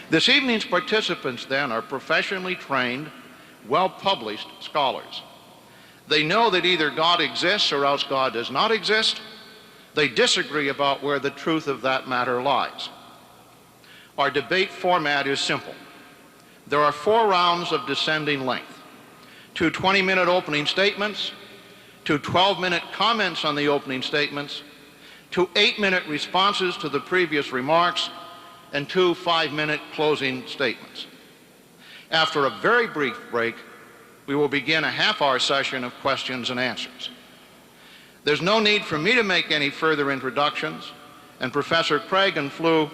This evening's participants, then, are professionally trained, well-published scholars. They know that either God exists or else God does not exist. They disagree about where the truth of that matter lies. Our debate format is simple. There are 4 rounds of descending length: 2 20-minute opening statements, 2 12-minute comments on the opening statements, 2 8-minute responses to the previous remarks, and 2 5-minute closing statements. After a very brief break, we will begin a half-hour session of questions and answers. There's no need for me to make any further introductions, and Professor Craig and Flew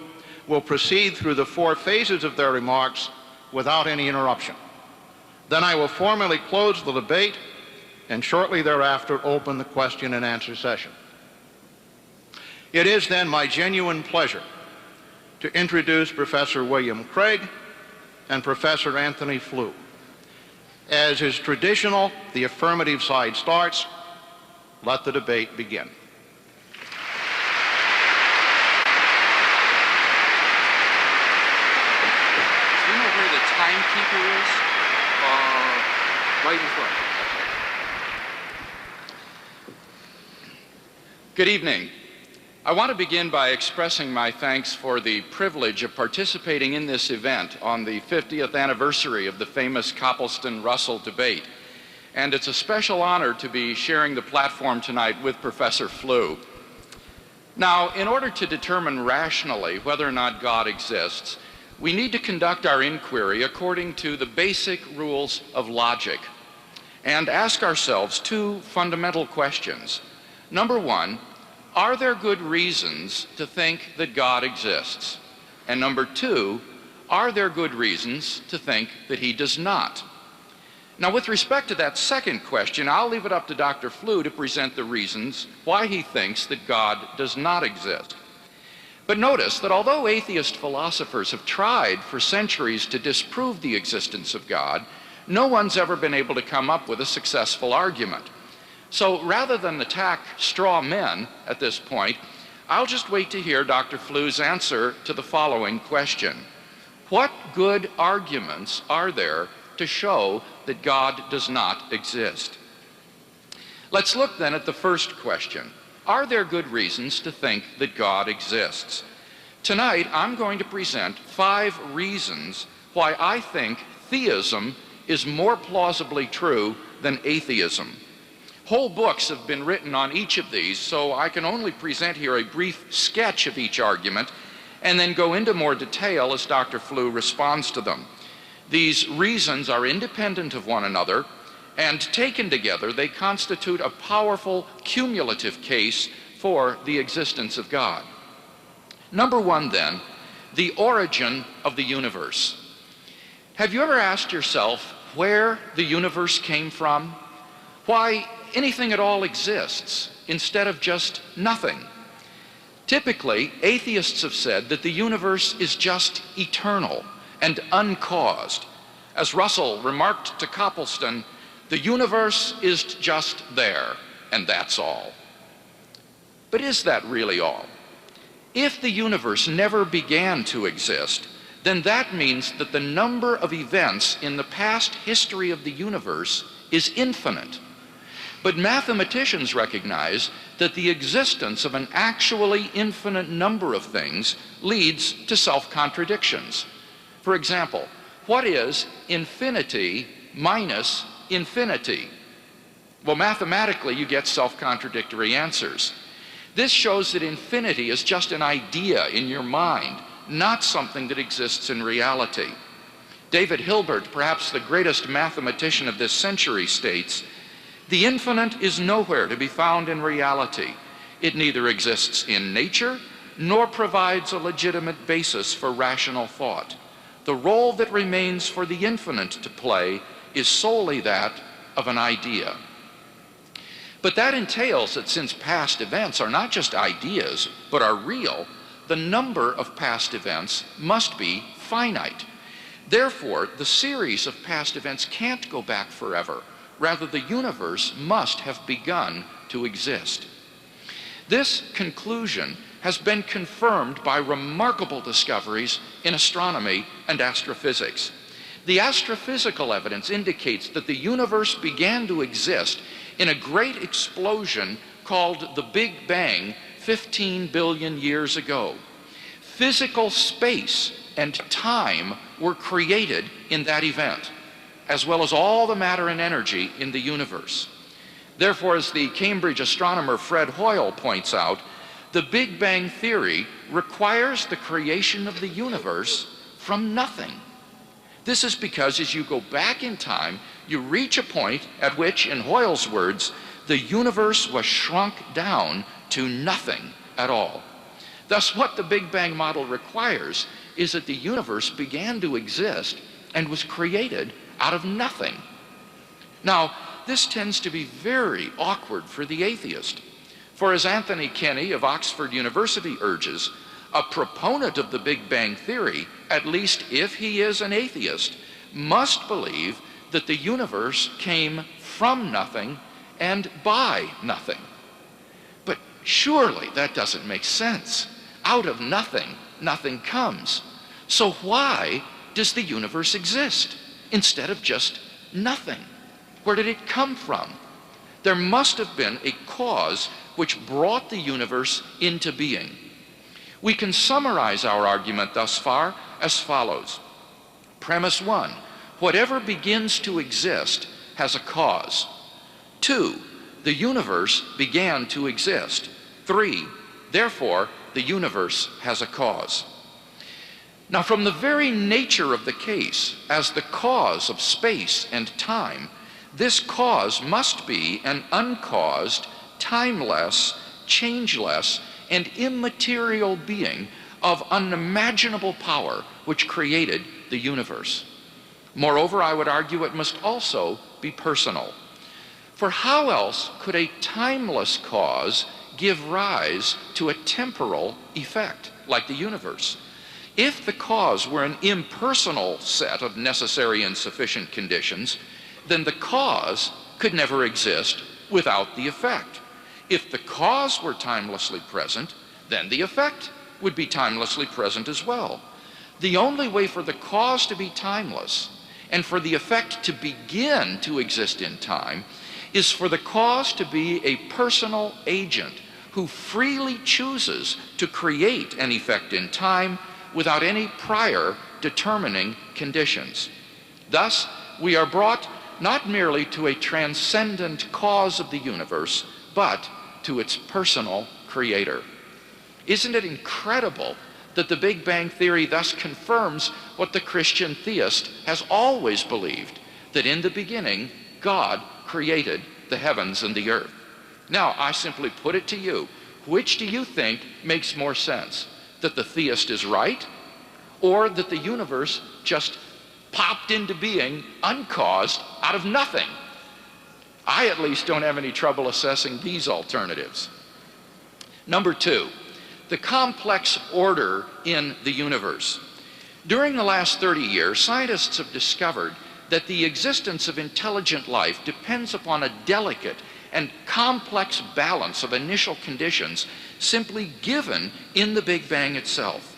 will proceed through the 4 phases of their remarks without any interruption. Then I will formally close the debate and shortly thereafter open the question and answer session. It is then my genuine pleasure to introduce Professor William Craig and Professor Antony Flew. As is traditional, the affirmative side starts. Let the debate begin. Do you know where the timekeeper is? Right in front. Good evening. I want to begin by expressing my thanks for the privilege of participating in this event on the 50th anniversary of the famous Copleston-Russell debate. And it's a special honor to be sharing the platform tonight with Professor Flew. Now, in order to determine rationally whether or not God exists, we need to conduct our inquiry according to the basic rules of logic and ask ourselves 2 fundamental questions. Number 1, are there good reasons to think that God exists? And number 2, are there good reasons to think that he does not? Now, with respect to that second question, I'll leave it up to Dr. Flew to present the reasons why he thinks that God does not exist. But notice that although atheist philosophers have tried for centuries to disprove the existence of God, no one's ever been able to come up with a successful argument. So rather than attack straw men at this point, I'll just wait to hear Dr. Flew's answer to the following question. What good arguments are there to show that God does not exist? Let's look then at the first question. Are there good reasons to think that God exists? Tonight, I'm going to present 5 reasons why I think theism is more plausibly true than atheism. Whole books have been written on each of these, so I can only present here a brief sketch of each argument and then go into more detail as Dr. Flew responds to them. These reasons are independent of one another, and taken together, they constitute a powerful cumulative case for the existence of God. Number 1, then, the origin of the universe. Have you ever asked yourself where the universe came from? Why anything at all exists instead of just nothing? Typically, atheists have said that the universe is just eternal and uncaused. As Russell remarked to Copleston, the universe is just there, and that's all. But is that really all? If the universe never began to exist, then that means that the number of events in the past history of the universe is infinite. But mathematicians recognize that the existence of an actually infinite number of things leads to self-contradictions. For example, what is infinity minus infinity? Well, mathematically, you get self-contradictory answers. This shows that infinity is just an idea in your mind, not something that exists in reality. David Hilbert, perhaps the greatest mathematician of this century, states, "The infinite is nowhere to be found in reality. It neither exists in nature nor provides a legitimate basis for rational thought. The role that remains for the infinite to play is solely that of an idea." But that entails that since past events are not just ideas, but are real, the number of past events must be finite. Therefore, the series of past events can't go back forever. Rather, the universe must have begun to exist. This conclusion has been confirmed by remarkable discoveries in astronomy and astrophysics. The astrophysical evidence indicates that the universe began to exist in a great explosion called the Big Bang 15 billion years ago. Physical space and time were created in that event, as well as all the matter and energy in the universe. Therefore, as the Cambridge astronomer Fred Hoyle points out, the Big Bang theory requires the creation of the universe from nothing. This is because as you go back in time, you reach a point at which, in Hoyle's words, the universe was shrunk down to nothing at all. Thus, what the Big Bang model requires is that the universe began to exist and was created out of nothing. Now, this tends to be very awkward for the atheist. For as Anthony Kenny of Oxford University urges, a proponent of the Big Bang theory, at least if he is an atheist, must believe that the universe came from nothing and by nothing. But surely that doesn't make sense. Out of nothing, nothing comes. So why does the universe exist instead of just nothing? Where did it come from? There must have been a cause which brought the universe into being. We can summarize our argument thus far as follows. Premise 1, whatever begins to exist has a cause. 2, the universe began to exist. 3, therefore, the universe has a cause. Now, from the very nature of the case, as the cause of space and time, this cause must be an uncaused, timeless, changeless, and immaterial being of unimaginable power which created the universe. Moreover, I would argue it must also be personal. For how else could a timeless cause give rise to a temporal effect like the universe? If the cause were an impersonal set of necessary and sufficient conditions, then the cause could never exist without the effect. If the cause were timelessly present, then the effect would be timelessly present as well. The only way for the cause to be timeless and for the effect to begin to exist in time is for the cause to be a personal agent who freely chooses to create an effect in time without any prior determining conditions. Thus, we are brought not merely to a transcendent cause of the universe, but to its personal creator. Isn't it incredible that the Big Bang theory thus confirms what the Christian theist has always believed, that in the beginning, God created the heavens and the earth? Now, I simply put it to you, which do you think makes more sense? That the theist is right, or that the universe just popped into being uncaused out of nothing? I at least don't have any trouble assessing these alternatives. Number 2, the complex order in the universe. During the last 30 years, scientists have discovered that the existence of intelligent life depends upon a delicate and complex balance of initial conditions simply given in the Big Bang itself.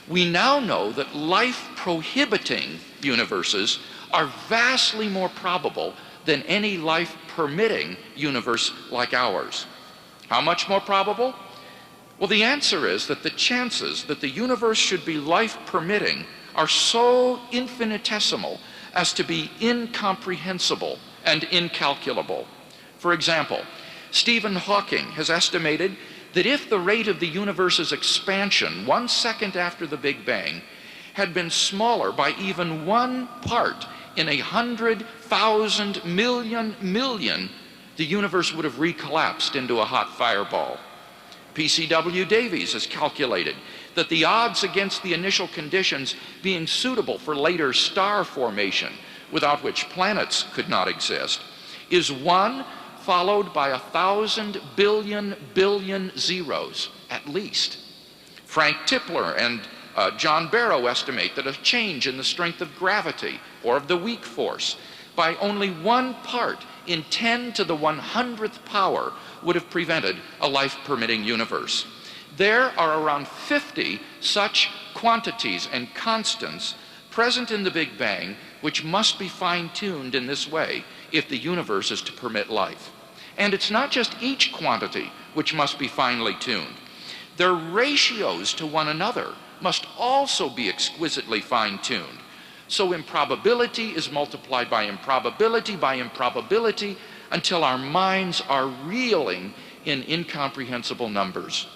We now know that life-prohibiting universes are vastly more probable than any life-permitting universe like ours. How much more probable? Well, the answer is that the chances that the universe should be life-permitting are so infinitesimal as to be incomprehensible and incalculable. For example, Stephen Hawking has estimated that if the rate of the universe's expansion 1 second after the Big Bang had been smaller by even 1 part in 100,000 million, the universe would have recollapsed into a hot fireball. P.C.W. Davies has calculated that the odds against the initial conditions being suitable for later star formation, without which planets could not exist, is 1 followed by 1,000 billion zeros, at least. Frank Tipler and John Barrow estimate that a change in the strength of gravity or of the weak force by only 1 part in 10 to the 100th power would have prevented a life-permitting universe. There are around 50 such quantities and constants present in the Big Bang which must be fine-tuned in this way if the universe is to permit life. And it's not just each quantity which must be finely tuned. Their ratios to one another must also be exquisitely fine-tuned. So improbability is multiplied by improbability until our minds are reeling in incomprehensible numbers.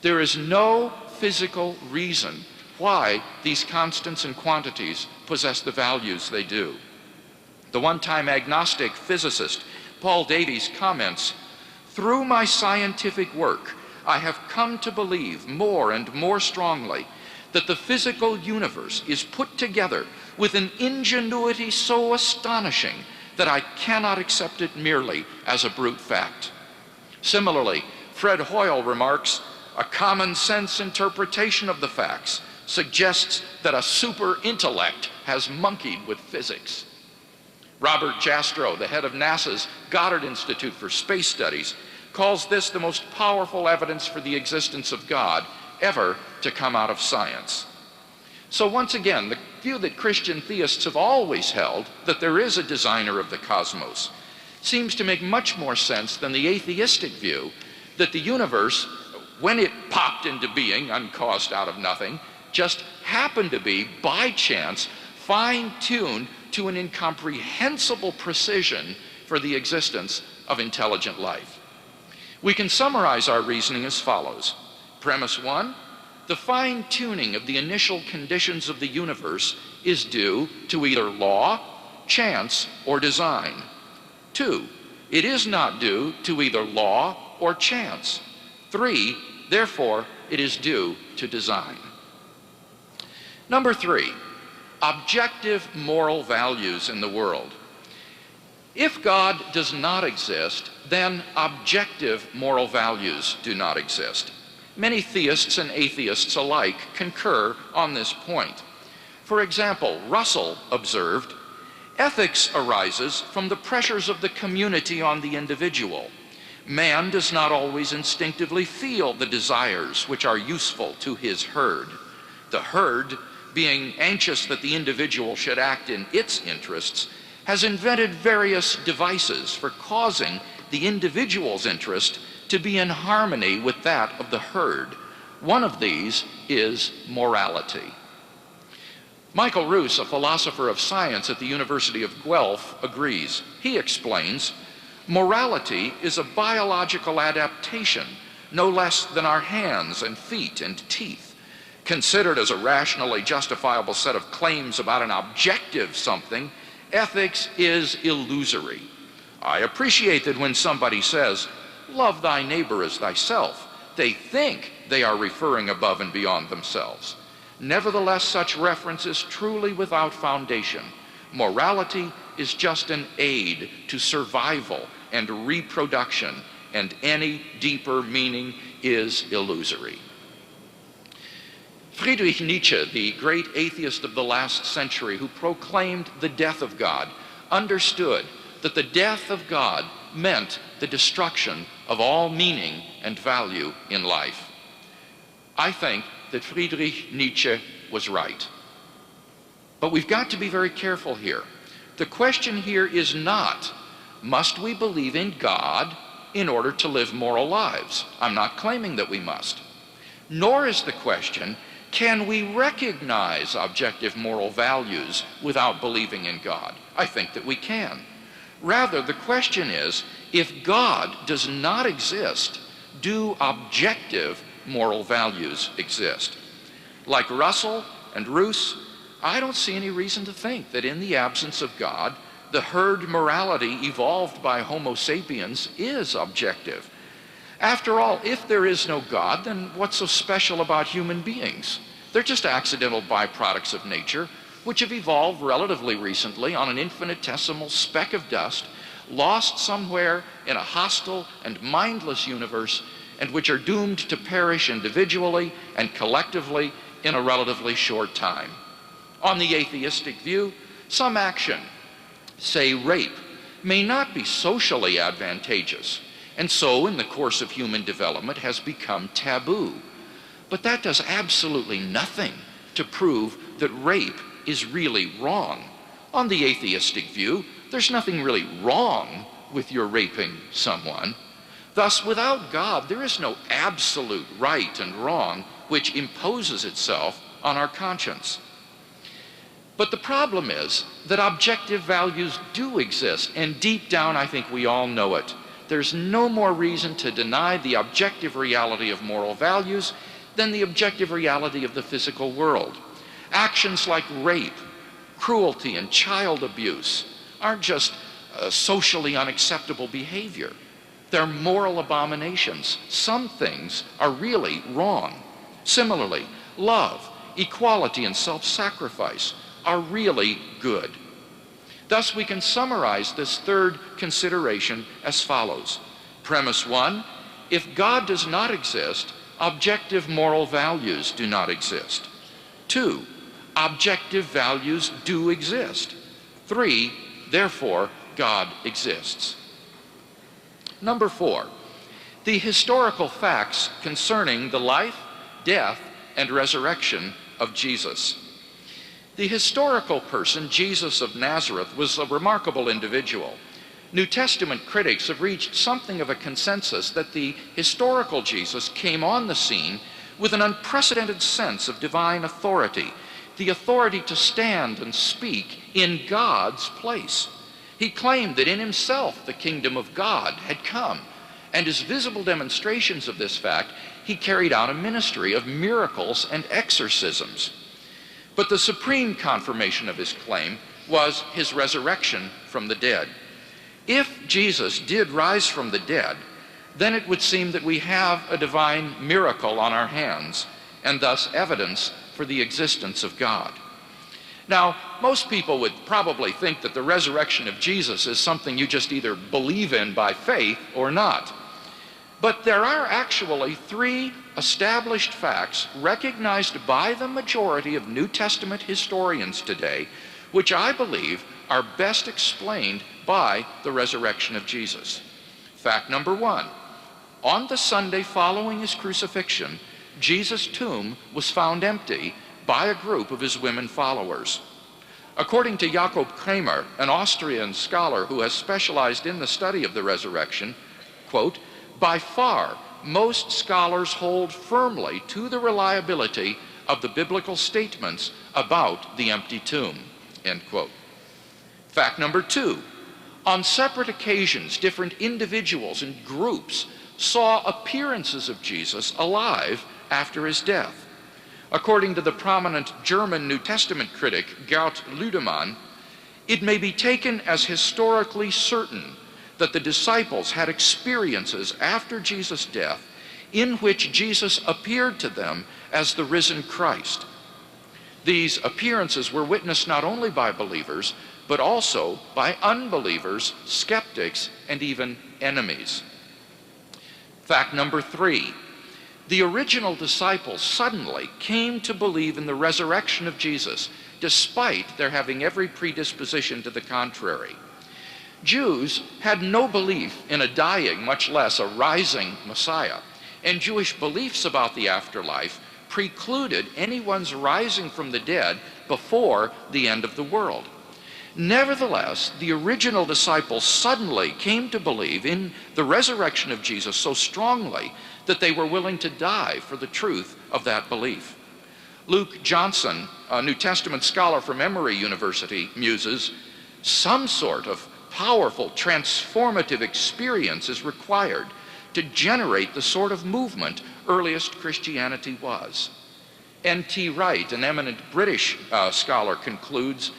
There is no physical reason why these constants and quantities possess the values they do. The one-time agnostic physicist Paul Davies comments, "Through my scientific work, I have come to believe more and more strongly that the physical universe is put together with an ingenuity so astonishing that I cannot accept it merely as a brute fact." Similarly, Fred Hoyle remarks, "A common sense interpretation of the facts suggests that a super intellect has monkeyed with physics." Robert Jastrow, the head of NASA's Goddard Institute for Space Studies, calls this the most powerful evidence for the existence of God ever to come out of science. So once again, the view that Christian theists have always held, that there is a designer of the cosmos, seems to make much more sense than the atheistic view that the universe, when it popped into being, uncaused out of nothing, just happened to be, by chance, fine-tuned to an incomprehensible precision for the existence of intelligent life. We can summarize our reasoning as follows. Premise 1, the fine-tuning of the initial conditions of the universe is due to either law, chance, or design. 2, it is not due to either law or chance. 3, therefore, it is due to design. Number 3, objective moral values in the world. If God does not exist, then objective moral values do not exist. Many theists and atheists alike concur on this point. For example, Russell observed, "Ethics arises from the pressures of the community on the individual. Man does not always instinctively feel the desires which are useful to his herd. The herd, being anxious that the individual should act in its interests, has invented various devices for causing the individual's interest to be in harmony with that of the herd. One of these is morality." Michael Roos, a philosopher of science at the University of Guelph, agrees. He explains, "Morality is a biological adaptation, no less than our hands and feet and teeth. Considered as a rationally justifiable set of claims about an objective something, ethics is illusory. I appreciate that when somebody says, 'Love thy neighbor as thyself,' they think they are referring above and beyond themselves. Nevertheless, such reference is truly without foundation. Morality is just an aid to survival and reproduction, and any deeper meaning is illusory." Friedrich Nietzsche, the great atheist of the last century who proclaimed the death of God, understood that the death of God meant the destruction of all meaning and value in life. I think that Friedrich Nietzsche was right. But we've got to be very careful here. The question here is not, must we believe in God in order to live moral lives? I'm not claiming that we must. Nor is the question, can we recognize objective moral values without believing in God? I think that we can. Rather, the question is, if God does not exist, do objective moral values exist? Like Russell and Roos, I don't see any reason to think that in the absence of God, the herd morality evolved by Homo sapiens is objective. After all, if there is no God, then what's so special about human beings? They're just accidental byproducts of nature, which have evolved relatively recently on an infinitesimal speck of dust, lost somewhere in a hostile and mindless universe, and which are doomed to perish individually and collectively in a relatively short time. On the atheistic view, some action, say rape, may not be socially advantageous. and so in the course of human development has become taboo. But that does absolutely nothing to prove that rape is really wrong. On the atheistic view, there's nothing really wrong with your raping someone. Thus, without God, there is no absolute right and wrong which imposes itself on our conscience. But the problem is that objective values do exist, and deep down I think we all know it. There's no more reason to deny the objective reality of moral values than the objective reality of the physical world. Actions like rape, cruelty, and child abuse aren't just socially unacceptable behavior. They're moral abominations. Some things are really wrong. Similarly, love, equality, and self-sacrifice are really good. Thus, we can summarize this third consideration as follows. Premise 1, if God does not exist, objective moral values do not exist. 2, objective values do exist. 3, therefore, God exists. Number 4, the historical facts concerning the life, death, and resurrection of Jesus. The historical person, Jesus of Nazareth, was a remarkable individual. New Testament critics have reached something of a consensus that the historical Jesus came on the scene with an unprecedented sense of divine authority, the authority to stand and speak in God's place. He claimed that in himself the kingdom of God had come, and as visible demonstrations of this fact, he carried out a ministry of miracles and exorcisms. But the supreme confirmation of his claim was his resurrection from the dead. If Jesus did rise from the dead, then it would seem that we have a divine miracle on our hands, and thus evidence for the existence of God. Now, most people would probably think that the resurrection of Jesus is something you just either believe in by faith or not. But there are actually 3 established facts recognized by the majority of New Testament historians today, which I believe are best explained by the resurrection of Jesus. Fact number 1, on the Sunday following his crucifixion, Jesus' tomb was found empty by a group of his women followers. According to Jakob Kramer, an Austrian scholar who has specialized in the study of the resurrection, quote, by far, most scholars hold firmly to the reliability of the biblical statements about the empty tomb, end quote. Fact number 2, on separate occasions, different individuals and groups saw appearances of Jesus alive after his death. According to the prominent German New Testament critic Gerd Lüdemann, it may be taken as historically certain that the disciples had experiences after Jesus' death in which Jesus appeared to them as the risen Christ. These appearances were witnessed not only by believers, but also by unbelievers, skeptics, and even enemies. Fact number 3, the original disciples suddenly came to believe in the resurrection of Jesus, despite their having every predisposition to the contrary. Jews had no belief in a dying, much less a rising Messiah, and Jewish beliefs about the afterlife precluded anyone's rising from the dead before the end of the world. Nevertheless, the original disciples suddenly came to believe in the resurrection of Jesus so strongly that they were willing to die for the truth of that belief. Luke Johnson, a New Testament scholar from Emory University, muses, some sort of powerful, transformative experience is required to generate the sort of movement earliest Christianity was. N.T. Wright, an eminent British scholar, concludes,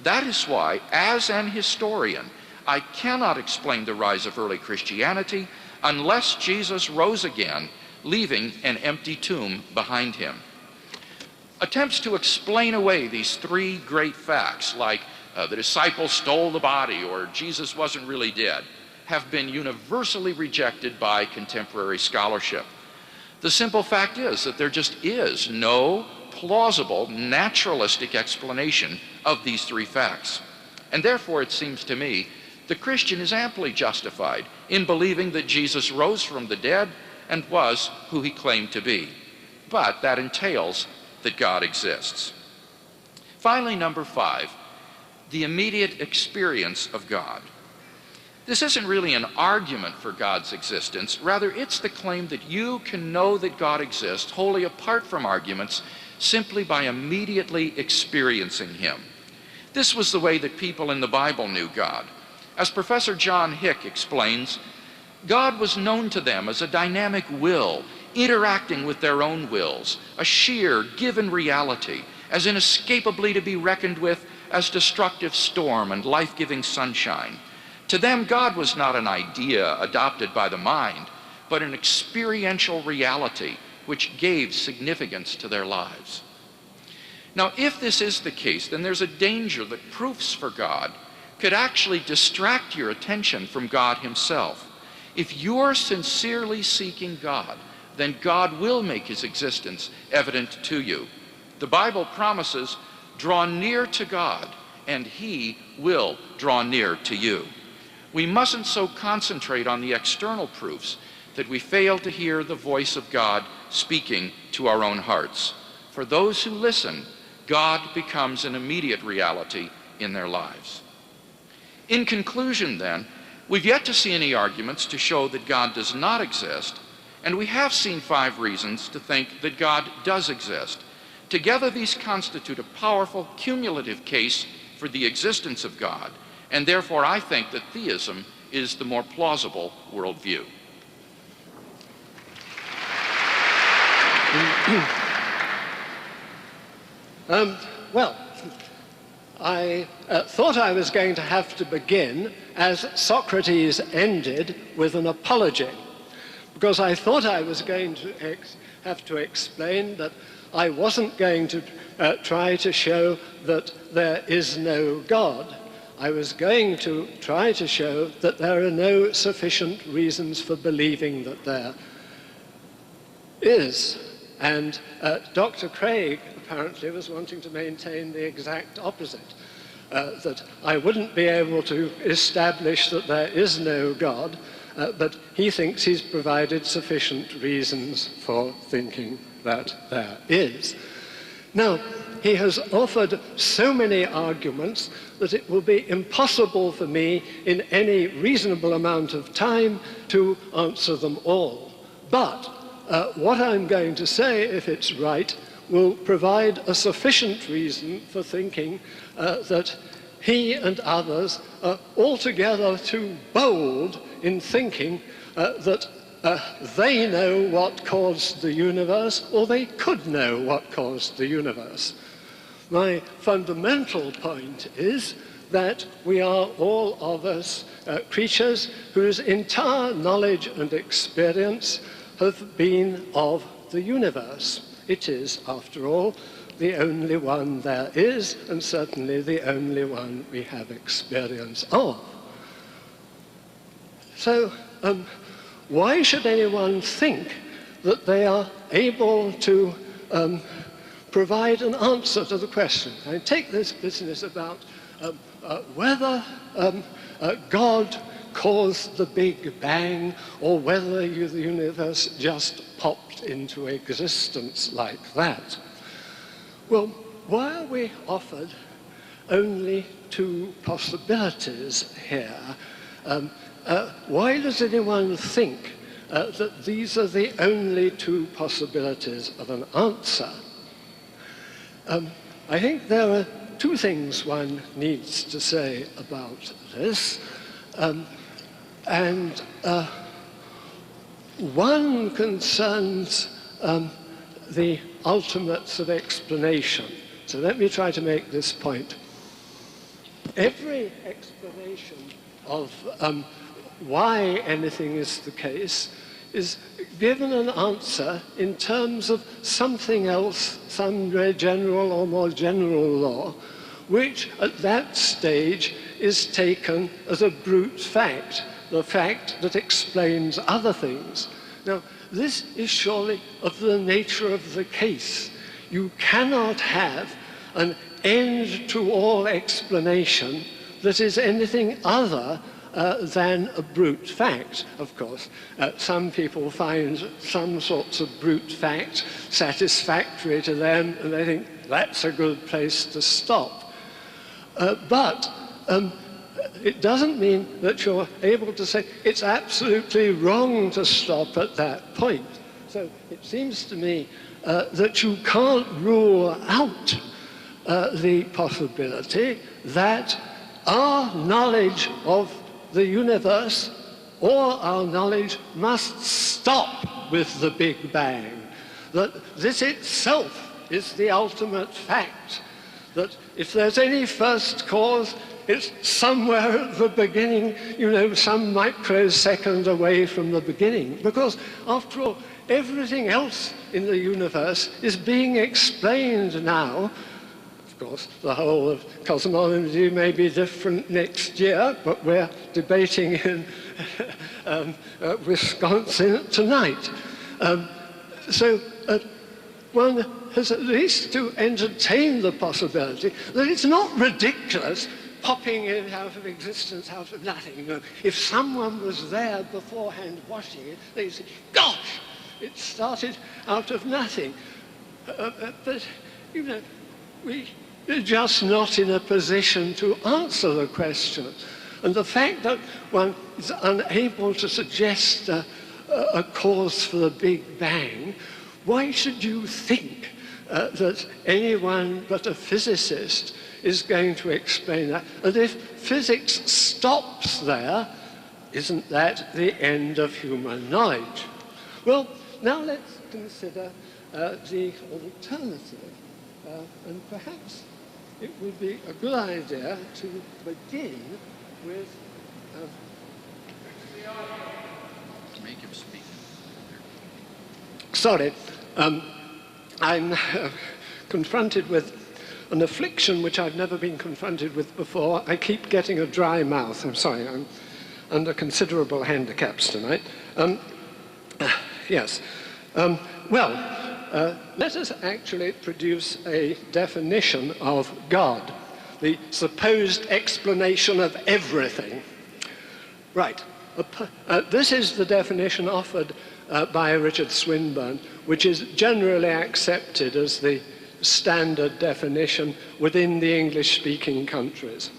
that is why, as an historian, I cannot explain the rise of early Christianity unless Jesus rose again, leaving an empty tomb behind him. Attempts to explain away these 3 great facts, like the disciples stole the body or Jesus wasn't really dead, have been universally rejected by contemporary scholarship. The simple fact is that there just is no plausible, naturalistic explanation of these 3 facts. And therefore, it seems to me The Christian is amply justified in believing that Jesus rose from the dead and was who he claimed to be. But that entails that God exists. Finally, number 5, the immediate experience of God. This isn't really an argument for God's existence. Rather, it's the claim that you can know that God exists wholly apart from arguments, simply by immediately experiencing him. This was the way that people in the Bible knew God. As Professor John Hick explains, God was known to them as a dynamic will, interacting with their own wills, a sheer, given reality, as inescapably to be reckoned with as destructive storm and life-giving sunshine. To them, God was not an idea adopted by the mind, but an experiential reality which gave significance to their lives. Now, if this is the case, then there's a danger that proofs for God could actually distract your attention from God himself. If you're sincerely seeking God, then God will make his existence evident to you. The Bible promises, draw near to God, and he will draw near to you. We mustn't so concentrate on the external proofs that we fail to hear the voice of God speaking to our own hearts. For those who listen, God becomes an immediate reality in their lives. In conclusion, then, we've yet to see any arguments to show that God does not exist, and we have seen 5 reasons to think that God does exist. Together, these constitute a powerful cumulative case for the existence of God, and therefore I think that theism is the more plausible worldview. Well, I thought I was going to have to begin as Socrates ended, with an apology, because I thought I was going to have to explain that I wasn't going to try to show that there is no God. I was going to try to show that there are no sufficient reasons for believing that there is. And Dr. Craig apparently was wanting to maintain the exact opposite, that I wouldn't be able to establish that there is no God, but he thinks he's provided sufficient reasons for thinking that there is. Now, he has offered so many arguments that it will be impossible for me in any reasonable amount of time to answer them all. But what I'm going to say, if it's right, will provide a sufficient reason for thinking that he and others are altogether too bold in thinking that they know what caused the universe, or they could know what caused the universe. My fundamental point is that we are all of us creatures whose entire knowledge and experience have been of the universe. It is, after all, the only one there is, and certainly the only one we have experience of. So, why should anyone think that they are able to provide an answer to the question? I take this business about whether God caused the Big Bang, or whether the universe just popped into existence like that. Well, why are we offered only 2 possibilities here? Why does anyone think that these are the only 2 possibilities of an answer? I think there are 2 things one needs to say about this. One concerns the ultimates of explanation. So let me try to make this point. Every explanation of why anything is the case is given an answer in terms of something else, some general or more general law, which at that stage is taken as a brute fact, the fact that explains other things. Now, this is surely of the nature of the case. You cannot have an end to all explanation that is anything other than a brute fact. Of course, some people find some sorts of brute fact satisfactory to them, and they think that's a good place to stop. But it doesn't mean that you're able to say it's absolutely wrong to stop at that point. So it seems to me that you can't rule out the possibility that our knowledge of the universe or our knowledge must stop with the Big Bang. That this itself is the ultimate fact. That if there's any first cause, it's somewhere at the beginning, you know, some microsecond away from the beginning. Because, after all, everything else in the universe is being explained now. Of course, the whole of cosmology may be different next year, but we're debating in Wisconsin tonight. So one has at least to entertain the possibility that it's not ridiculous popping in out of existence, out of nothing. You know, if someone was there beforehand watching it, they'd say, gosh, it started out of nothing. But, you know, we're just not in a position to answer the question. And the fact that one is unable to suggest a cause for the Big Bang, why should you think that anyone but a physicist is going to explain that? And if physics stops there, isn't that the end of human knowledge? Well, now let's consider the alternative. And perhaps it would be a good idea to begin with... Make him speak. Sorry, I'm confronted with an affliction which I've never been confronted with before. I keep getting a dry mouth. I'm sorry, I'm under considerable handicaps tonight. Yes. Let us actually produce a definition of God, the supposed explanation of everything. Right. This is the definition offered by Richard Swinburne, which is generally accepted as the standard definition within the English-speaking countries.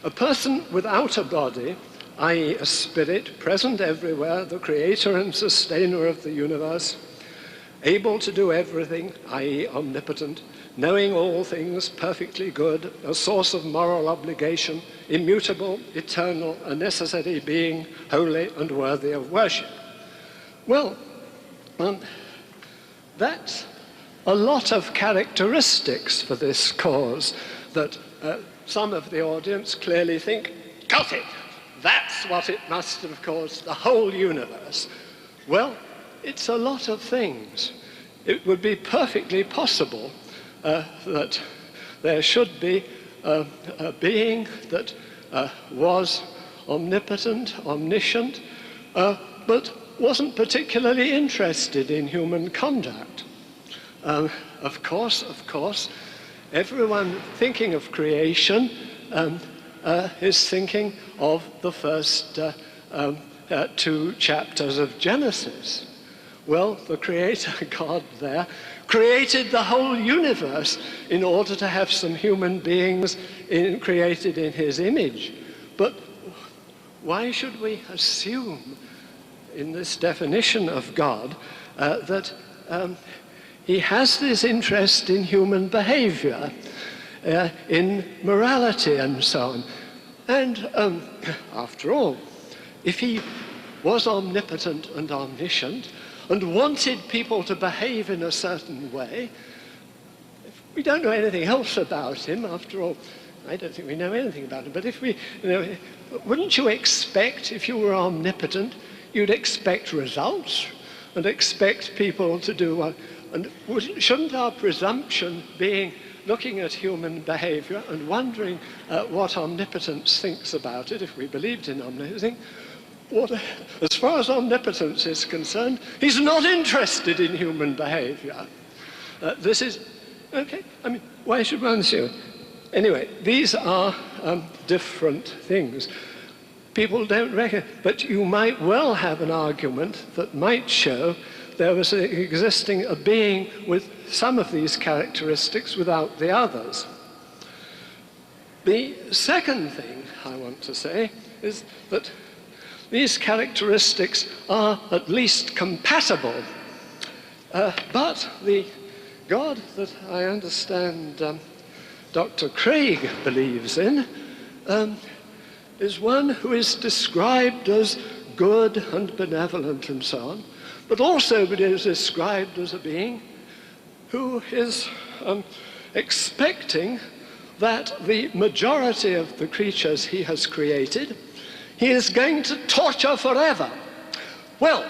A person without a body, i.e. a spirit present everywhere, the creator and sustainer of the universe, able to do everything, i.e. omnipotent, knowing all things, perfectly good, a source of moral obligation, immutable, eternal, a necessary being, holy and worthy of worship. Well, that's a lot of characteristics for this cause that some of the audience clearly think, got it, that's what it must have caused, the whole universe. Well, it's a lot of things. It would be perfectly possible that there should be a being that was omnipotent, omniscient, but wasn't particularly interested in human conduct. Of course, everyone thinking of creation is thinking of the first 2 chapters of Genesis. Well, the Creator God there created the whole universe in order to have some human beings created in his image. But why should we assume in this definition of God that he has this interest in human behavior, in morality and so on? And after all, if he was omnipotent and omniscient and wanted people to behave in a certain way, we don't know anything else about him. After all, I don't think we know anything about him. But if we, wouldn't you expect, if you were omnipotent, you'd expect results and expect people to do what? And shouldn't our presumption being looking at human behavior and wondering what omnipotence thinks about it, if we believed in omnipotence, as far as omnipotence is concerned, he's not interested in human behavior. This is, okay, I mean, why should one assume? Anyway, these are different things. people don't reckon. But you might well have an argument that might show there was existing a being with some of these characteristics without the others. The second thing I want to say is that these characteristics are at least compatible. But the God that I understand Dr. Craig believes in is one who is described as good and benevolent and so on, but also is described as a being who is expecting that the majority of the creatures he has created, he is going to torture forever. Well,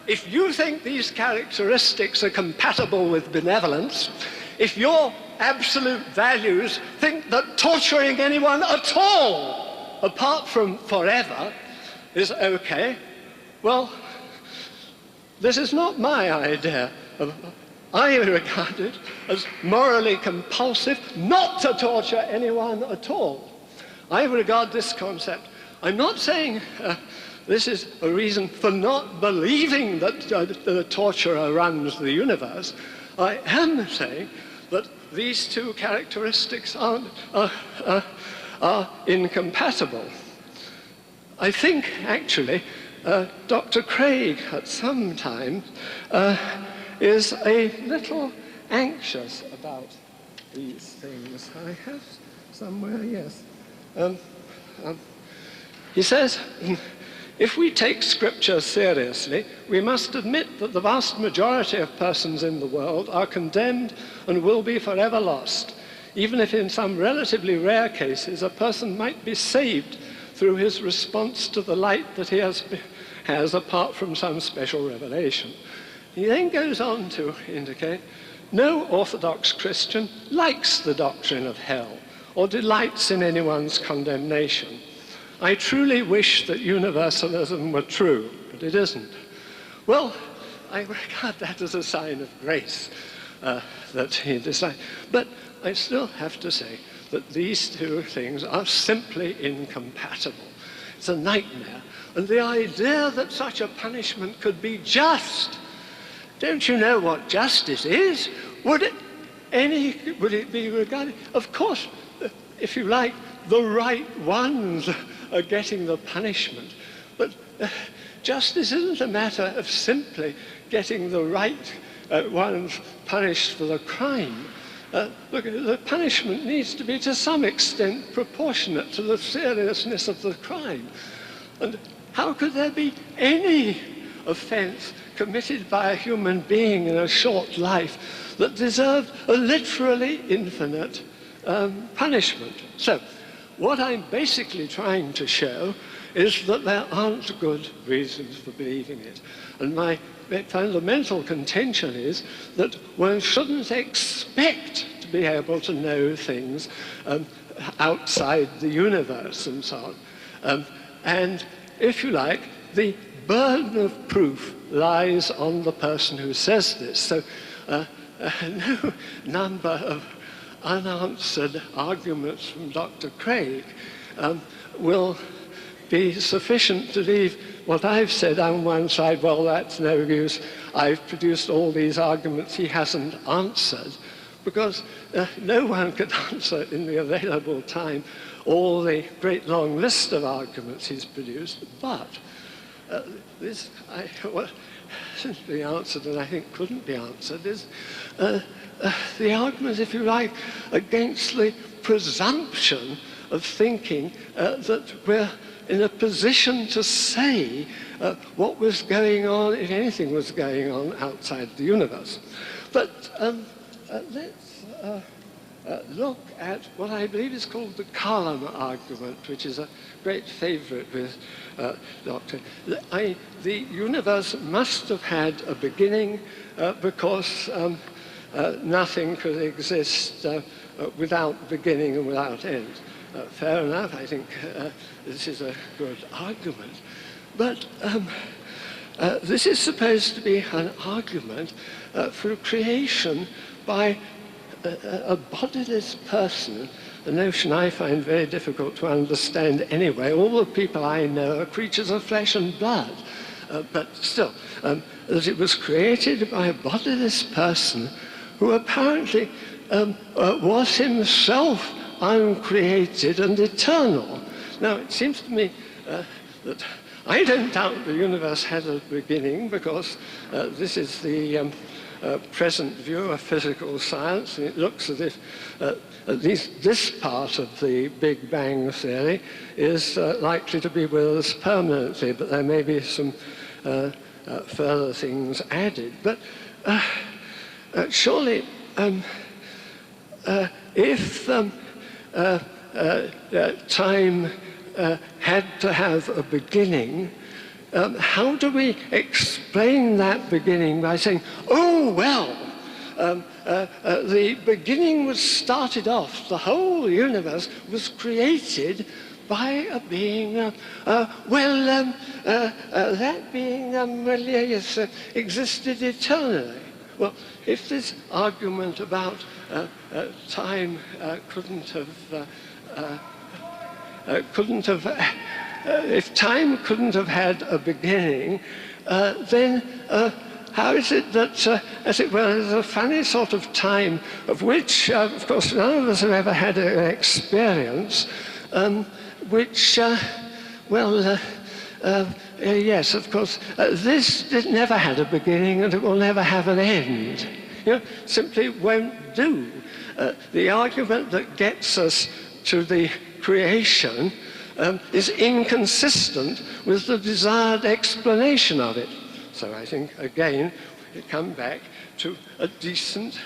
if you think these characteristics are compatible with benevolence, if your absolute values think that torturing anyone at all, apart from forever, is okay, well, this is not my idea. I regard it as morally compulsive not to torture anyone at all. I regard this concept. I'm not saying this is a reason for not believing that the torturer runs the universe. I am saying that these two characteristics are incompatible. I think, actually, Dr. Craig at some time is a little anxious about these things. I have somewhere, yes. He says, if we take Scripture seriously, we must admit that the vast majority of persons in the world are condemned and will be forever lost, even if in some relatively rare cases a person might be saved through his response to the light that he has apart from some special revelation. He then goes on to indicate, no Orthodox Christian likes the doctrine of hell or delights in anyone's condemnation. I truly wish that universalism were true, but it isn't. Well, I regard that as a sign of grace that he decided. But I still have to say that these two things are simply incompatible. It's a nightmare. And the idea that such a punishment could be just, don't you know what justice is? Would it be regarded? Of course, if you like, the right ones are getting the punishment. But justice isn't a matter of simply getting the right ones punished for the crime. Look, the punishment needs to be to some extent proportionate to the seriousness of the crime. And how could there be any offense committed by a human being in a short life that deserved a literally infinite punishment? So, what I'm basically trying to show is that there aren't good reasons for believing it. And my fundamental contention is that one shouldn't expect to be able to know things outside the universe and so on. And if you like, the burden of proof lies on the person who says this. So no number of unanswered arguments from Dr. Craig will be sufficient to leave what I've said on one side, well, that's no use. I've produced all these arguments he hasn't answered, because no one could answer in the available time all the great long list of arguments he's produced. But this, what shouldn't be answered, and I think couldn't be answered, is the argument, if you like, against the presumption of thinking that we're in a position to say what was going on, if anything was going on, outside the universe. But let's look at what I believe is called the column argument, which is a great favorite with Dr. The universe must have had a beginning because nothing could exist without beginning and without end. Fair enough, I think this is a good argument. But this is supposed to be an argument for creation by a bodiless person, a notion I find very difficult to understand anyway. All the people I know are creatures of flesh and blood. But still, that it was created by a bodiless person who apparently was himself uncreated and eternal. Now, it seems to me that I don't doubt the universe had a beginning, because this is the present view of physical science, and it looks as if at least this part of the Big Bang theory is likely to be with us permanently, but there may be some further things added. But surely, if time had to have a beginning, how do we explain that beginning by saying, oh, well, the beginning was started off, the whole universe was created by a being, that being, yes, existed eternally. Well, if this argument about time if time couldn't have had a beginning, then how is it that, as it were, there's a funny sort of time of which, of course, none of us have ever had an experience, which, yes, of course, this never had a beginning and it will never have an end. You know, simply won't do. The argument that gets us to the creation is inconsistent with the desired explanation of it. So I think, again, we come back to a decent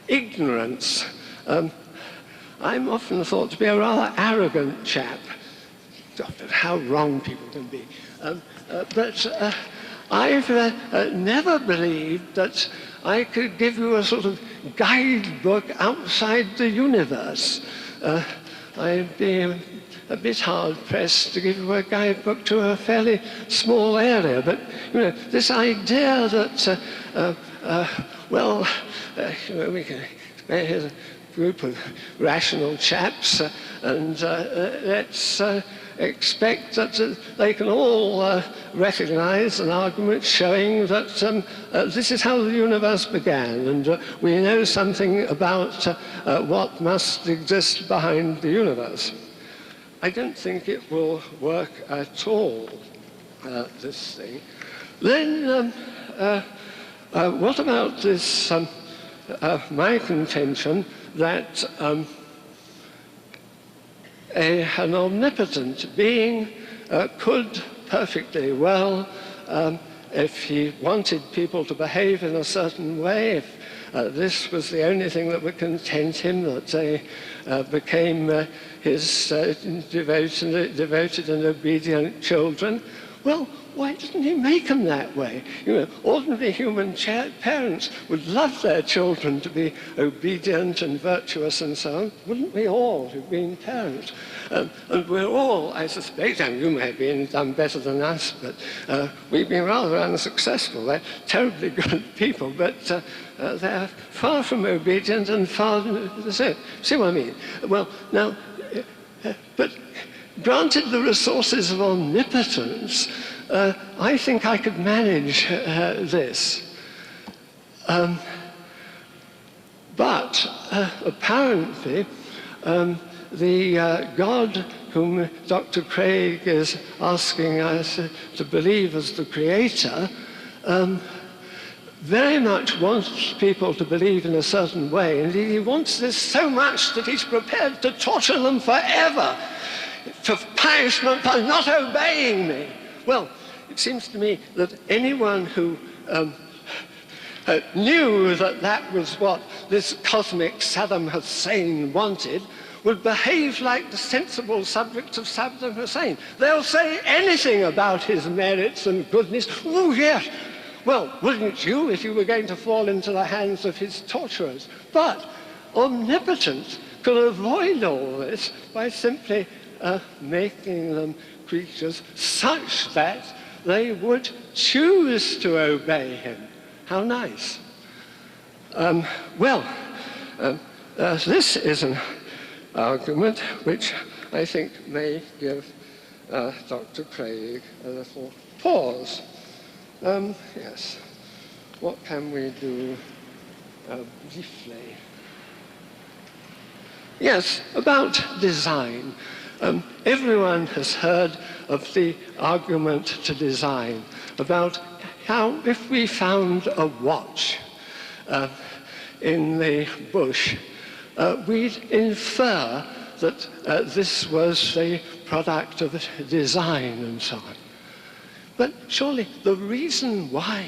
ignorance. I'm often thought to be a rather arrogant chap. How wrong people can be. But I've never believed that I could give you a sort of guidebook outside the universe. I'd be a bit hard-pressed to give you a guidebook to a fairly small area. But, you know, this idea that, we can, here's a group of rational chaps, and let's expect that they can all recognize an argument showing that this is how the universe began, and we know something about what must exist behind the universe. I don't think it will work at all, this thing. Then, what about this, my contention that an omnipotent being could perfectly well, if he wanted people to behave in a certain way, if this was the only thing that would content him, that they became his devoted and obedient children, well, why didn't he make them that way? You know, ordinary human parents would love their children to be obedient and virtuous and so on. Wouldn't we all who've been parents? And we're all, I suspect, and you may have done better than us, but we've been rather unsuccessful. They're terribly good people, but they're far from obedient and far from... See what I mean? Well, now, but granted the resources of omnipotence, I think I could manage this. But apparently, the God whom Dr. Craig is asking us to believe as the creator very much wants people to believe in a certain way. And he wants this so much that he's prepared to torture them forever for punishment for not obeying me. Well, it seems to me that anyone who knew that that was what this cosmic Saddam Hussein wanted would behave like the sensible subjects of Saddam Hussein. They'll say anything about his merits and goodness. Oh, yes. Well, wouldn't you if you were going to fall into the hands of his torturers? But omnipotence could avoid all this by simply making them creatures such that they would choose to obey him. How nice. This is an argument which I think may give Dr. Craig a little pause. Yes, what can we do briefly? Yes, about design. Everyone has heard of the argument to design, about how if we found a watch in the bush, we'd infer that this was the product of design and so on. But surely the reason why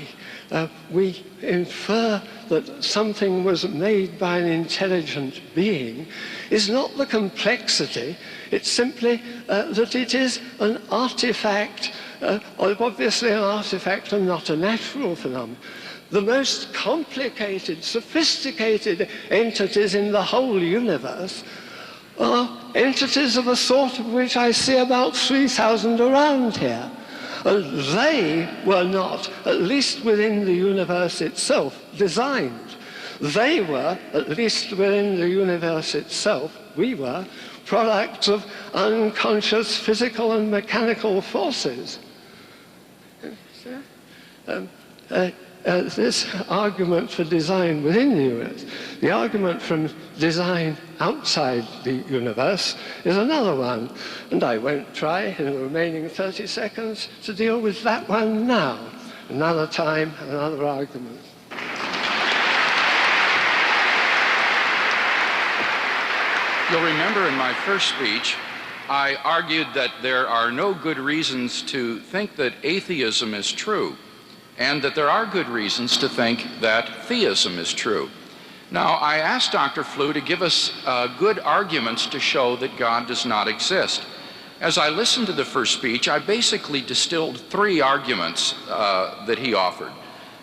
we infer that something was made by an intelligent being is not the complexity, it's simply that it is an artifact, obviously an artifact and not a natural phenomenon. The most complicated, sophisticated entities in the whole universe are entities of a sort of which I see about 3,000 around here. And they were not, at least within the universe itself, designed. They were, at least within the universe itself, we were, products of unconscious physical and mechanical forces. This argument for design within the universe, the argument from design outside the universe is another one. And I won't try in the remaining 30 seconds to deal with that one now. Another time, another argument. You'll remember in my first speech, I argued that there are no good reasons to think that atheism is true, and that there are good reasons to think that theism is true. Now, I asked Dr. Flew to give us good arguments to show that God does not exist. As I listened to the first speech, I basically distilled 3 arguments that he offered.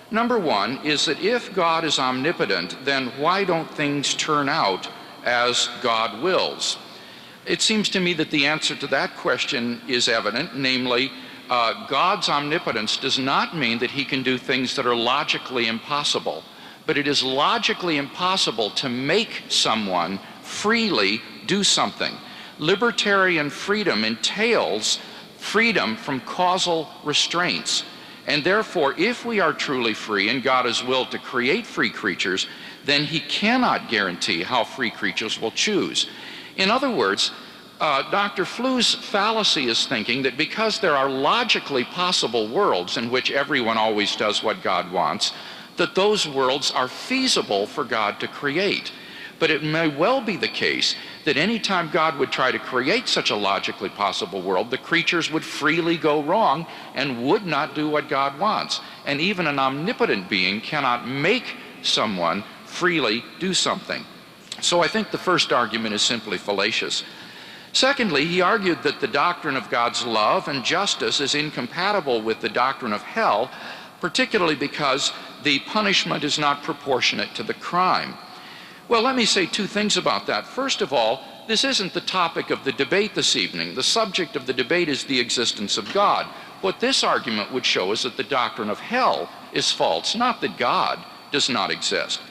Number one is that if God is omnipotent, then why don't things turn out as God wills? It seems to me that the answer to that question is evident, namely, God's omnipotence does not mean that he can do things that are logically impossible, but it is logically impossible to make someone freely do something. Libertarian freedom entails freedom from causal restraints, and therefore, if we are truly free and God is willed to create free creatures, then he cannot guarantee how free creatures will choose. In other words, Dr. Flew's fallacy is thinking that because there are logically possible worlds in which everyone always does what God wants, that those worlds are feasible for God to create. But it may well be the case that any time God would try to create such a logically possible world, the creatures would freely go wrong and would not do what God wants. And even an omnipotent being cannot make someone freely do something. So I think the first argument is simply fallacious. Secondly, he argued that the doctrine of God's love and justice is incompatible with the doctrine of hell, particularly because the punishment is not proportionate to the crime. Well, let me say 2 things about that. First of all, this isn't the topic of the debate this evening. The subject of the debate is the existence of God. What this argument would show is that the doctrine of hell is false, not that God does not exist.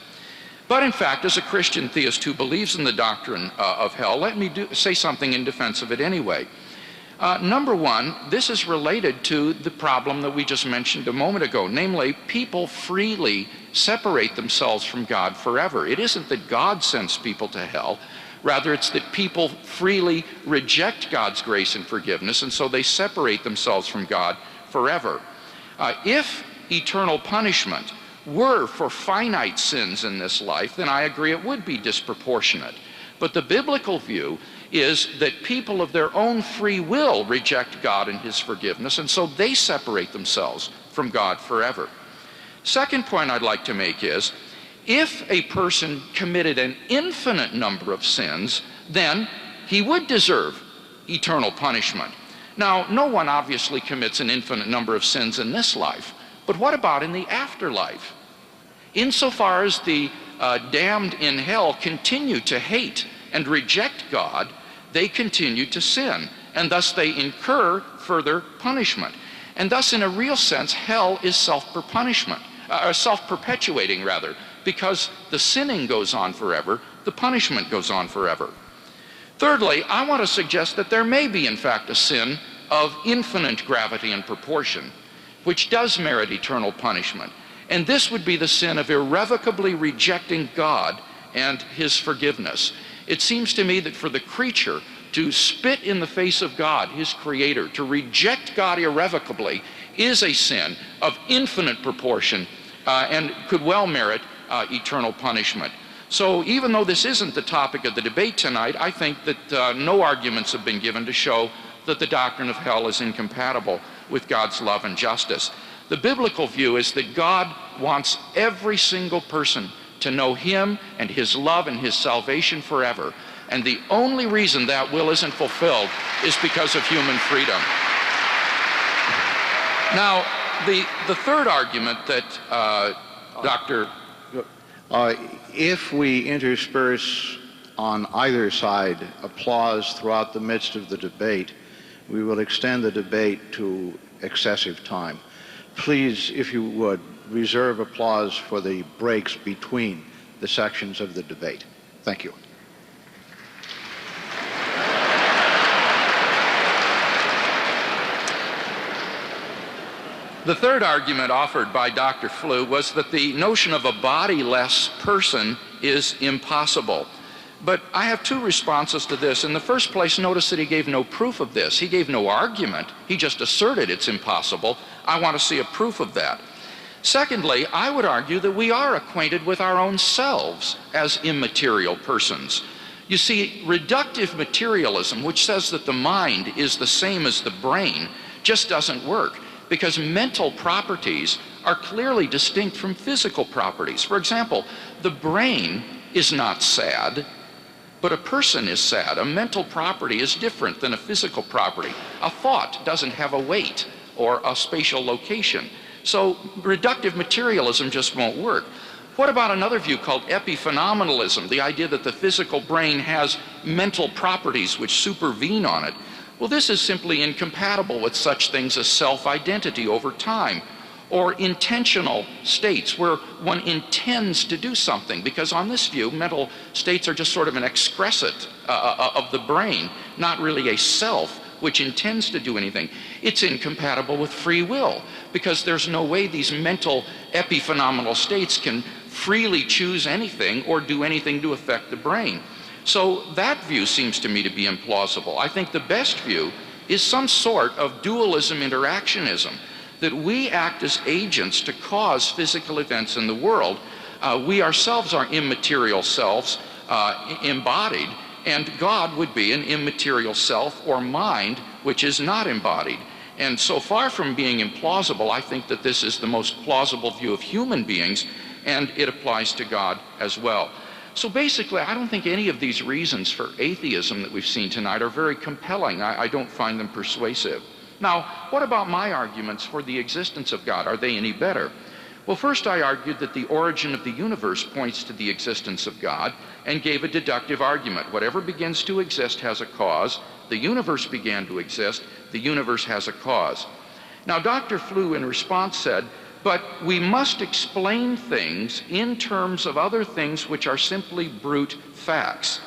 But in fact, as a Christian theist who believes in the doctrine of hell, let me say something in defense of it anyway. Number one, this is related to the problem that we just mentioned a moment ago, namely, people freely separate themselves from God forever. It isn't that God sends people to hell. Rather, it's that people freely reject God's grace and forgiveness, and so they separate themselves from God forever. If eternal punishment were for finite sins in this life, then I agree it would be disproportionate. But the biblical view is that people of their own free will reject God and his forgiveness, and so they separate themselves from God forever. Second point I'd like to make is, if a person committed an infinite number of sins, then he would deserve eternal punishment. Now, no one obviously commits an infinite number of sins in this life, but what about in the afterlife? Insofar as the damned in hell continue to hate and reject God, they continue to sin, and thus they incur further punishment. And thus, in a real sense, hell is self-perpetuating rather. because the sinning goes on forever, the punishment goes on forever. Thirdly, I want to suggest that there may be, in fact, a sin of infinite gravity and proportion, which does merit eternal punishment. And this would be the sin of irrevocably rejecting God and his forgiveness. It seems to me that for the creature to spit in the face of God, his creator, to reject God irrevocably, is a sin of infinite proportion and could well merit eternal punishment. So even though this isn't the topic of the debate tonight, I think that no arguments have been given to show that the doctrine of hell is incompatible with God's love and justice. The biblical view is that God wants every single person to know him and his love and his salvation forever. And the only reason that will isn't fulfilled is because of human freedom. Now, the third argument that Dr. If we intersperse on either side applause throughout the midst of the debate, we will extend the debate to excessive time. Please, if you would, reserve applause for the breaks between the sections of the debate. Thank you. The third argument offered by Dr. Flew was that the notion of a bodiless person is impossible. But I have two responses to this. In the first place, notice that he gave no proof of this. He gave no argument. He just asserted it's impossible. I want to see a proof of that. Secondly, I would argue that we are acquainted with our own selves as immaterial persons. You see, reductive materialism, which says that the mind is the same as the brain, just doesn't work, because mental properties are clearly distinct from physical properties. For example, the brain is not sad, but a person is sad. A mental property is different than a physical property. A thought doesn't have a weight or a spatial location. So reductive materialism just won't work. What about another view called epiphenomenalism, the idea that the physical brain has mental properties which supervene on it? Well, this is simply incompatible with such things as self-identity over time, or intentional states where one intends to do something, because on this view, mental states are just sort of an excrescent of the brain, not really a self which intends to do anything. It's incompatible with free will, because there's no way these mental epiphenomenal states can freely choose anything or do anything to affect the brain. So that view seems to me to be implausible. I think the best view is some sort of dualism interactionism, that we act as agents to cause physical events in the world. We ourselves are immaterial selves embodied, and God would be an immaterial self or mind which is not embodied. And so far from being implausible, I think that this is the most plausible view of human beings, and it applies to God as well. So basically, I don't think any of these reasons for atheism that we've seen tonight are very compelling. I don't find them persuasive. Now, what about my arguments for the existence of God? Are they any better? Well, first I argued that the origin of the universe points to the existence of God, and gave a deductive argument. Whatever begins to exist has a cause. The universe began to exist. The universe has a cause. Now, Dr. Flew in response said, but we must explain things in terms of other things which are simply brute facts.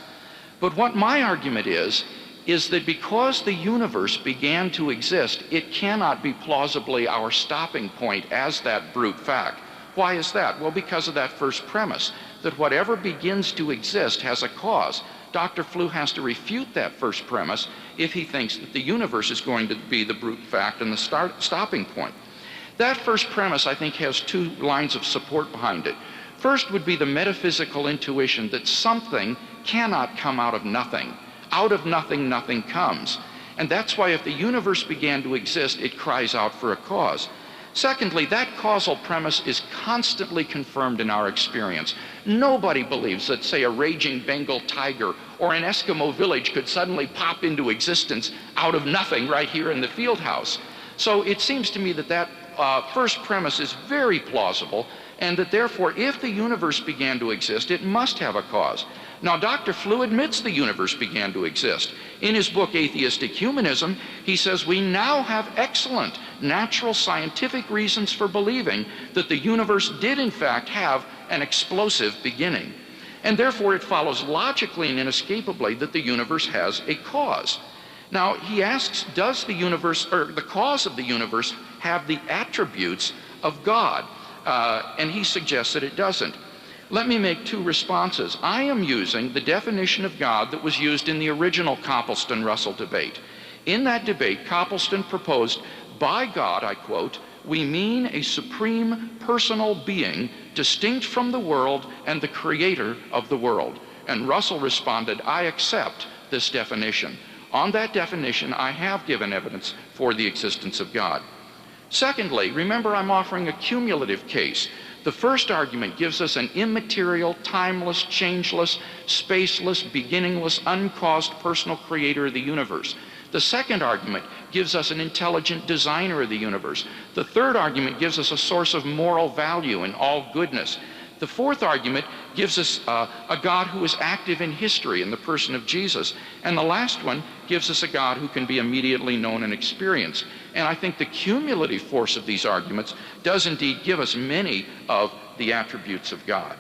But what my argument is that because the universe began to exist, it cannot be plausibly our stopping point as that brute fact. Why is that? Well, because of that first premise, that whatever begins to exist has a cause. Dr. Flew has to refute that first premise if he thinks that the universe is going to be the brute fact and the stopping point. That first premise, I think, has two lines of support behind it. First would be the metaphysical intuition that something cannot come out of nothing. Out of nothing, nothing comes. And that's why if the universe began to exist, it cries out for a cause. Secondly, that causal premise is constantly confirmed in our experience. Nobody believes that, say, a raging Bengal tiger or an Eskimo village could suddenly pop into existence out of nothing right here in the field house. So it seems to me that that first premise is very plausible, and that therefore if the universe began to exist, it must have a cause. Now, Dr. Flew admits the universe began to exist. In his book, Atheistic Humanism, he says we now have excellent natural scientific reasons for believing that the universe did in fact have an explosive beginning. And therefore it follows logically and inescapably that the universe has a cause. Now, he asks, does the universe, or the cause of the universe, have the attributes of God? And he suggests that it doesn't. Let me make two responses. I am using the definition of God that was used in the original Copleston-Russell debate. In that debate, Copleston proposed, by God, I quote, "we mean a supreme personal being distinct from the world and the creator of the world." And Russell responded, "I accept this definition. On that definition, I have given evidence for the existence of God." Secondly, remember I'm offering a cumulative case. The first argument gives us an immaterial, timeless, changeless, spaceless, beginningless, uncaused personal creator of the universe. The second argument gives us an intelligent designer of the universe. The third argument gives us a source of moral value in all goodness. The fourth argument gives us a God who is active in history in the person of Jesus. And the last one gives us a God who can be immediately known and experienced. And I think the cumulative force of these arguments does indeed give us many of the attributes of God.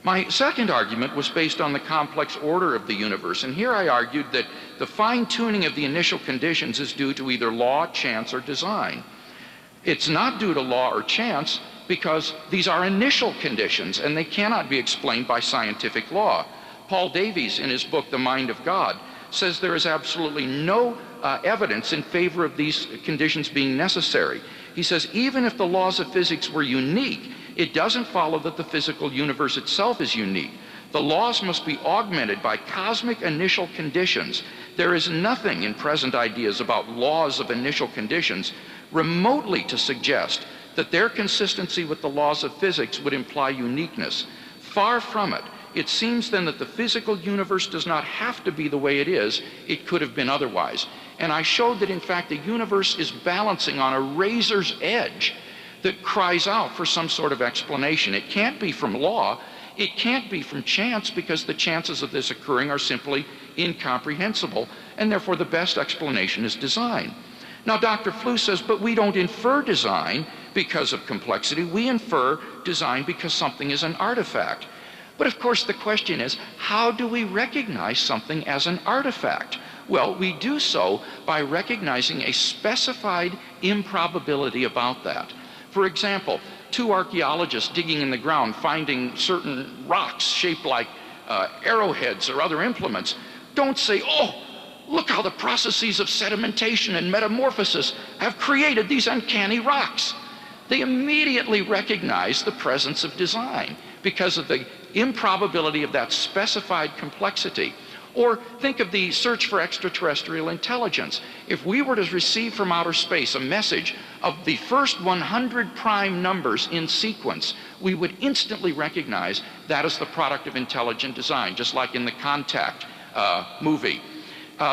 My second argument was based on the complex order of the universe. And here I argued that the fine-tuning of the initial conditions is due to either law, chance, or design. It's not due to law or chance, because these are initial conditions and they cannot be explained by scientific law. Paul Davies, in his book The Mind of God, says there is absolutely no evidence in favor of these conditions being necessary. He says even if the laws of physics were unique, it doesn't follow that the physical universe itself is unique. The laws must be augmented by cosmic initial conditions. There is nothing in present ideas about laws of initial conditions remotely to suggest that their consistency with the laws of physics would imply uniqueness. Far from it. It seems then that the physical universe does not have to be the way it is. It could have been otherwise. And I showed that in fact the universe is balancing on a razor's edge that cries out for some sort of explanation. It can't be from law. It can't be from chance, because the chances of this occurring are simply incomprehensible, and therefore the best explanation is design. Now, Dr. Flew says, but we don't infer design because of complexity. We infer design because something is an artifact. But of course, the question is, how do we recognize something as an artifact? Well, we do so by recognizing a specified improbability about that. For example, two archaeologists digging in the ground finding certain rocks shaped like arrowheads or other implements don't say, oh, look how the processes of sedimentation and metamorphosis have created these uncanny rocks. They immediately recognize the presence of design because of the improbability of that specified complexity. Or think of the search for extraterrestrial intelligence. If we were to receive from outer space a message of the first 100 prime numbers in sequence, we would instantly recognize that as the product of intelligent design, just like in the Contact movie.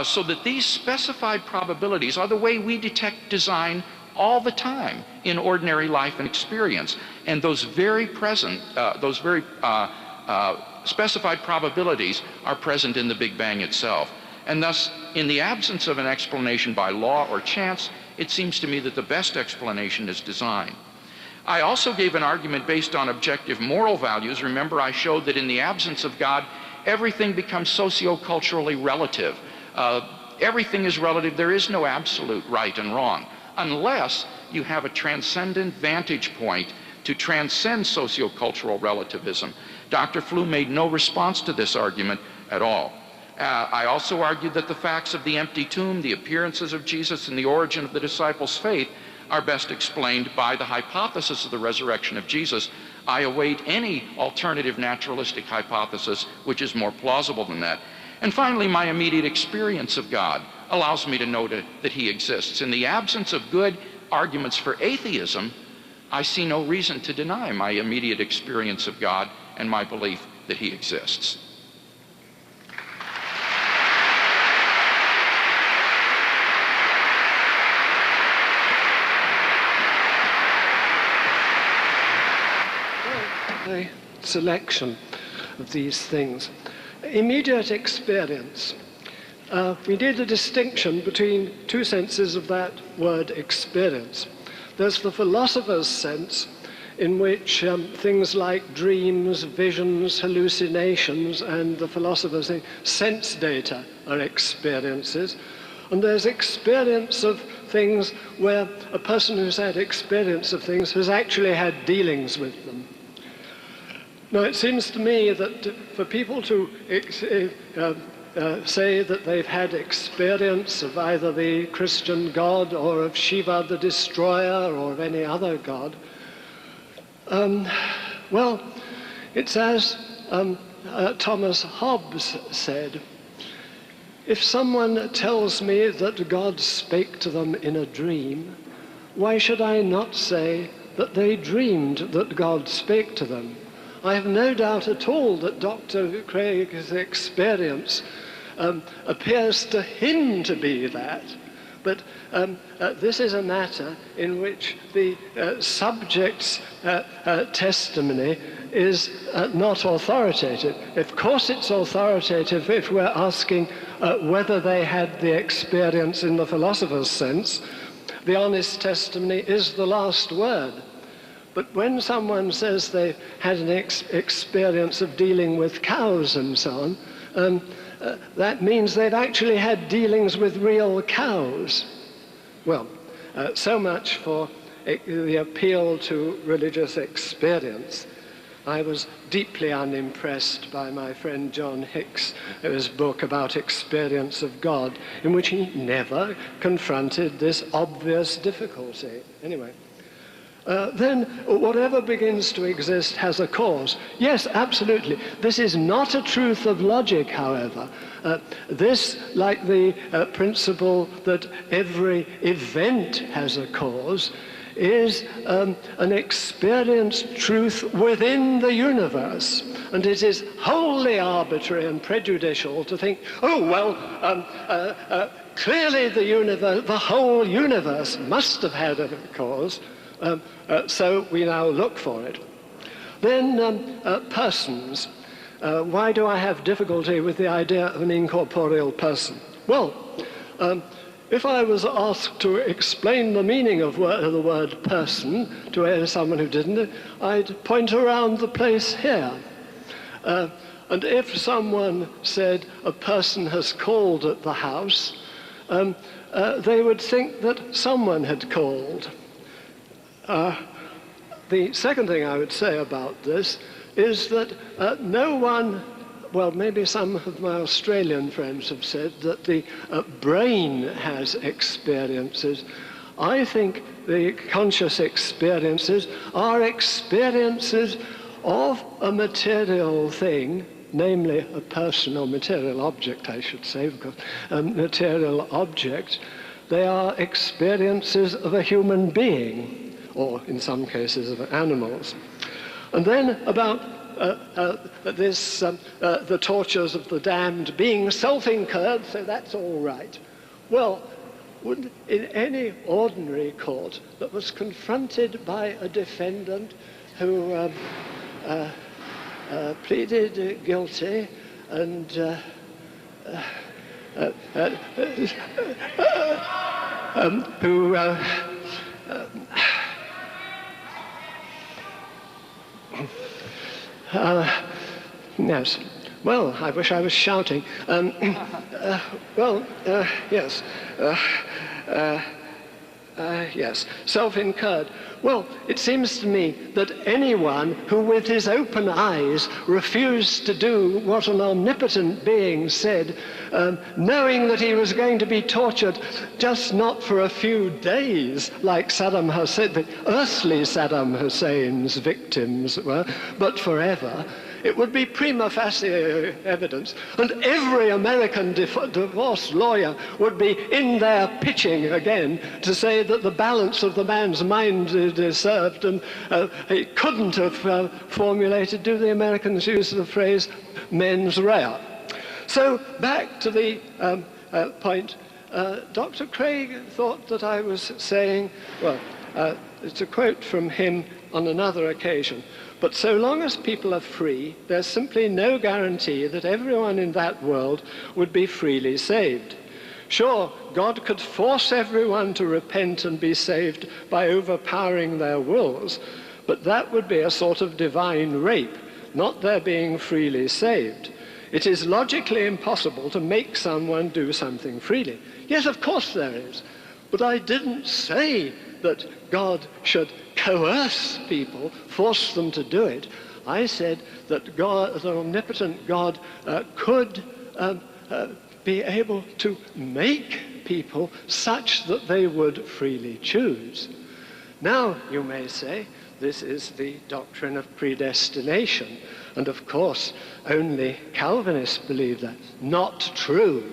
So that these specified probabilities are the way we detect design all the time in ordinary life and experience. And those very specified probabilities are present in the Big Bang itself. And thus, in the absence of an explanation by law or chance, it seems to me that the best explanation is design. I also gave an argument based on objective moral values. Remember, I showed that in the absence of God, everything becomes socio-culturally relative. Everything is relative. There is no absolute right and wrong, unless you have a transcendent vantage point to transcend socio-cultural relativism. Dr. Flew made no response to this argument at all. I also argued that the facts of the empty tomb, the appearances of Jesus, and the origin of the disciples' faith are best explained by the hypothesis of the resurrection of Jesus. I await any alternative naturalistic hypothesis which is more plausible than that. And finally, my immediate experience of God allows me to know that he exists. In the absence of good arguments for atheism, I see no reason to deny my immediate experience of God and my belief that he exists. The selection. of these things. Immediate experience. We need a distinction between two senses of that word experience. There's the philosopher's sense, in which things like dreams, visions, hallucinations, and the philosophers say sense data are experiences. And there's experience of things where a person who's had experience of things has actually had dealings with them. Now, it seems to me that for people to say that they've had experience of either the Christian God or of Shiva the Destroyer or of any other God, well, it's as Thomas Hobbes said, if someone tells me that God spake to them in a dream, why should I not say that they dreamed that God spake to them? I have no doubt at all that Dr. Craig's experience appears to him to be that, but this is a matter in which the subject's testimony is not authoritative. Of course it's authoritative if we're asking whether they had the experience in the philosopher's sense. The honest testimony is the last word. But when someone says they had an experience of dealing with cows and so on, that means they've actually had dealings with real cows. Well, so much for the appeal to religious experience. I was deeply unimpressed by my friend John Hicks's book about experience of God, in which he never confronted this obvious difficulty. Anyway. Then whatever begins to exist has a cause. Yes, absolutely. This is not a truth of logic, however. This, like the principle that every event has a cause, is an experienced truth within the universe. And it is wholly arbitrary and prejudicial to think, oh, well, clearly the whole universe must have had a cause. So we now look for it. Then persons. Why do I have difficulty with the idea of an incorporeal person? Well, if I was asked to explain the meaning of the word person to someone who didn't, I'd point around the place here. And if someone said a person has called at the house, they would think that someone had called. The second thing I would say about this is that no one, well, maybe some of my Australian friends have said that the brain has experiences. I think the conscious experiences are experiences of a material thing, namely a person or material object, I should say, because a material object. They are experiences of a human being, or in some cases of animals. And then about the tortures of the damned being self-incurred, so that's all right. Well, in any ordinary court that was confronted by a defendant who pleaded guilty and who yes. Well, I wish I was shouting. Yes. Yes, self-incurred. Well, it seems to me that anyone who with his open eyes refused to do what an omnipotent being said, knowing that he was going to be tortured just not for a few days, like Saddam Hussein, the earthly Saddam Hussein's victims were, but forever, it would be prima facie evidence, and every American divorce lawyer would be in there pitching again to say that the balance of the man's mind is disturbed, and he couldn't have formulated, do the Americans use the phrase, mens rea? So back to the point, Dr. Craig thought that I was saying, well, It's a quote from him on another occasion. But so long as people are free, there's simply no guarantee that everyone in that world would be freely saved. Sure, God could force everyone to repent and be saved by overpowering their wills, but that would be a sort of divine rape, not their being freely saved. It is logically impossible to make someone do something freely. Yes, of course there is. But I didn't say that God should coerce people, force them to do it. I said that God, the omnipotent God, could be able to make people such that they would freely choose. Now, you may say, this is the doctrine of predestination. And of course, only Calvinists believe that. Not true.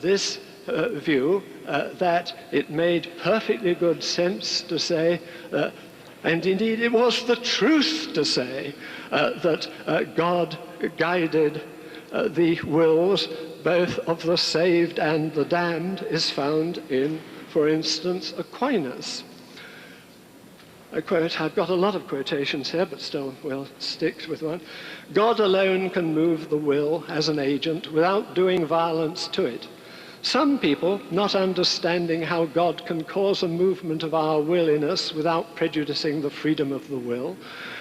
This view that it made perfectly good sense to say, and indeed it was the truth to say, that God guided the wills both of the saved and the damned is found in, for instance, Aquinas. I quote, I've got a lot of quotations here, but still we'll stick with one. God alone can move the will as an agent without doing violence to it. Some people, not understanding how God can cause a movement of our will in us without prejudicing the freedom of the will,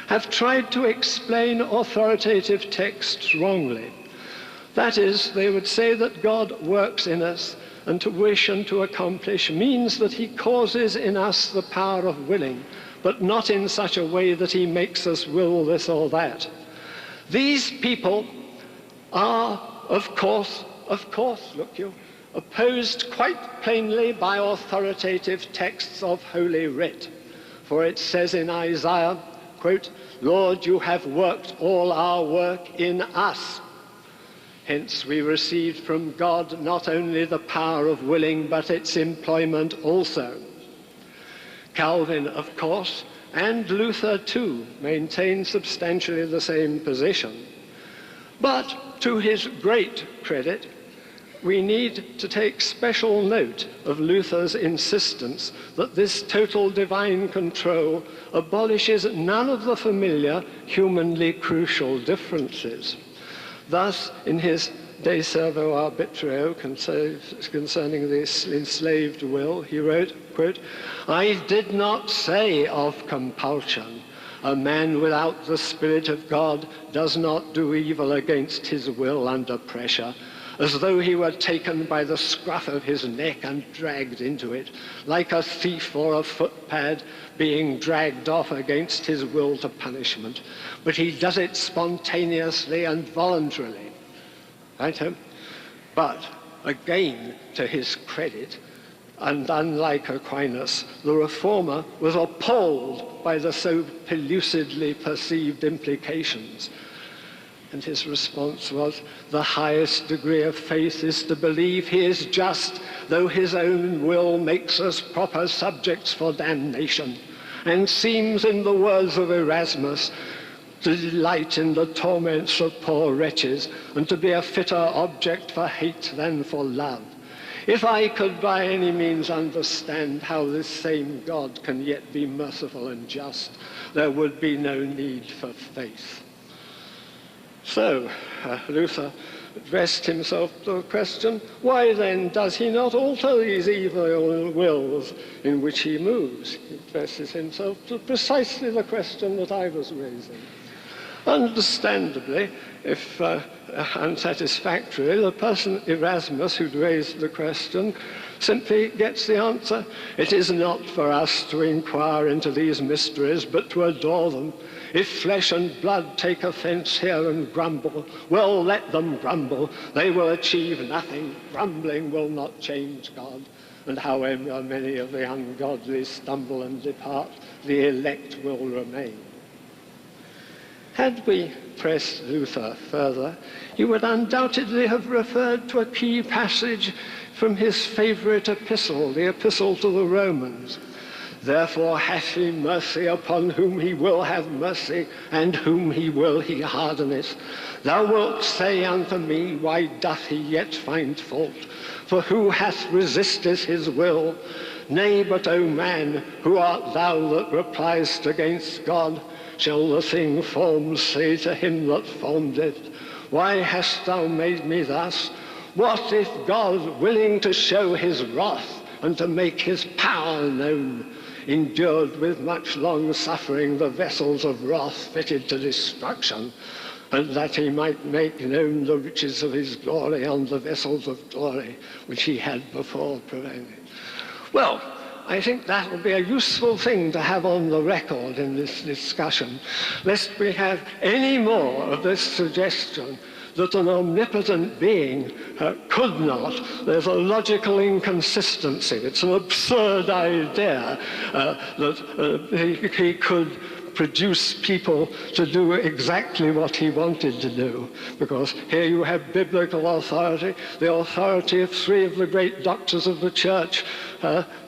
have tried to explain authoritative texts wrongly. That is, they would say that God works in us, and to wish and to accomplish means that he causes in us the power of willing, but not in such a way that he makes us will this or that. These people are, of course, look you, opposed quite plainly by authoritative texts of Holy Writ. For it says in Isaiah, quote, Lord, you have worked all our work in us. Hence we received from God not only the power of willing, but its employment also. Calvin, of course, and Luther too, maintain substantially the same position. But to his great credit, we need to take special note of Luther's insistence that this total divine control abolishes none of the familiar humanly crucial differences. Thus, in his De Servo Arbitrio concerning the enslaved will, he wrote, quote, I did not say of compulsion. A man without the Spirit of God does not do evil against his will under pressure, as though he were taken by the scruff of his neck and dragged into it, like a thief or a footpad being dragged off against his will to punishment. But he does it spontaneously and voluntarily. Right? But again, to his credit, and unlike Aquinas, the reformer was appalled by the so pellucidly perceived implications. And his response was, the highest degree of faith is to believe he is just, though his own will makes us proper subjects for damnation, and seems, in the words of Erasmus, to delight in the torments of poor wretches, and to be a fitter object for hate than for love. If I could by any means understand how this same God can yet be merciful and just, there would be no need for faith. So, Luther addressed himself to the question, why then does he not alter these evil wills in which he moves? He addresses himself to precisely the question that I was raising. Understandably, if unsatisfactory, the person Erasmus who'd raised the question simply gets the answer, it is not for us to inquire into these mysteries, but to adore them. If flesh and blood take offense here and grumble, well, let them grumble. They will achieve nothing. Grumbling will not change God. And however many of the ungodly stumble and depart, the elect will remain. Had we pressed Luther further, he would undoubtedly have referred to a key passage from his favorite epistle, the Epistle to the Romans. Therefore hath he mercy upon whom he will have mercy, and whom he will he hardeneth. Thou wilt say unto me, why doth he yet find fault? For who hath resisted his will? Nay, but, O man, who art thou that repliest against God? Shall the thing formed say to him that formed it, Why hast thou made me thus? What if God, willing to show his wrath and to make his power known, endured with much long suffering the vessels of wrath fitted to destruction, and that he might make known the riches of his glory on the vessels of glory which he had before provided? Well, I think that will be a useful thing to have on the record in this discussion, lest we have any more of this suggestion that an omnipotent being could not. There's a logical inconsistency. It's an absurd idea that he could produce people to do exactly what he wanted to do, because here you have biblical authority, the authority of three of the great doctors of the church,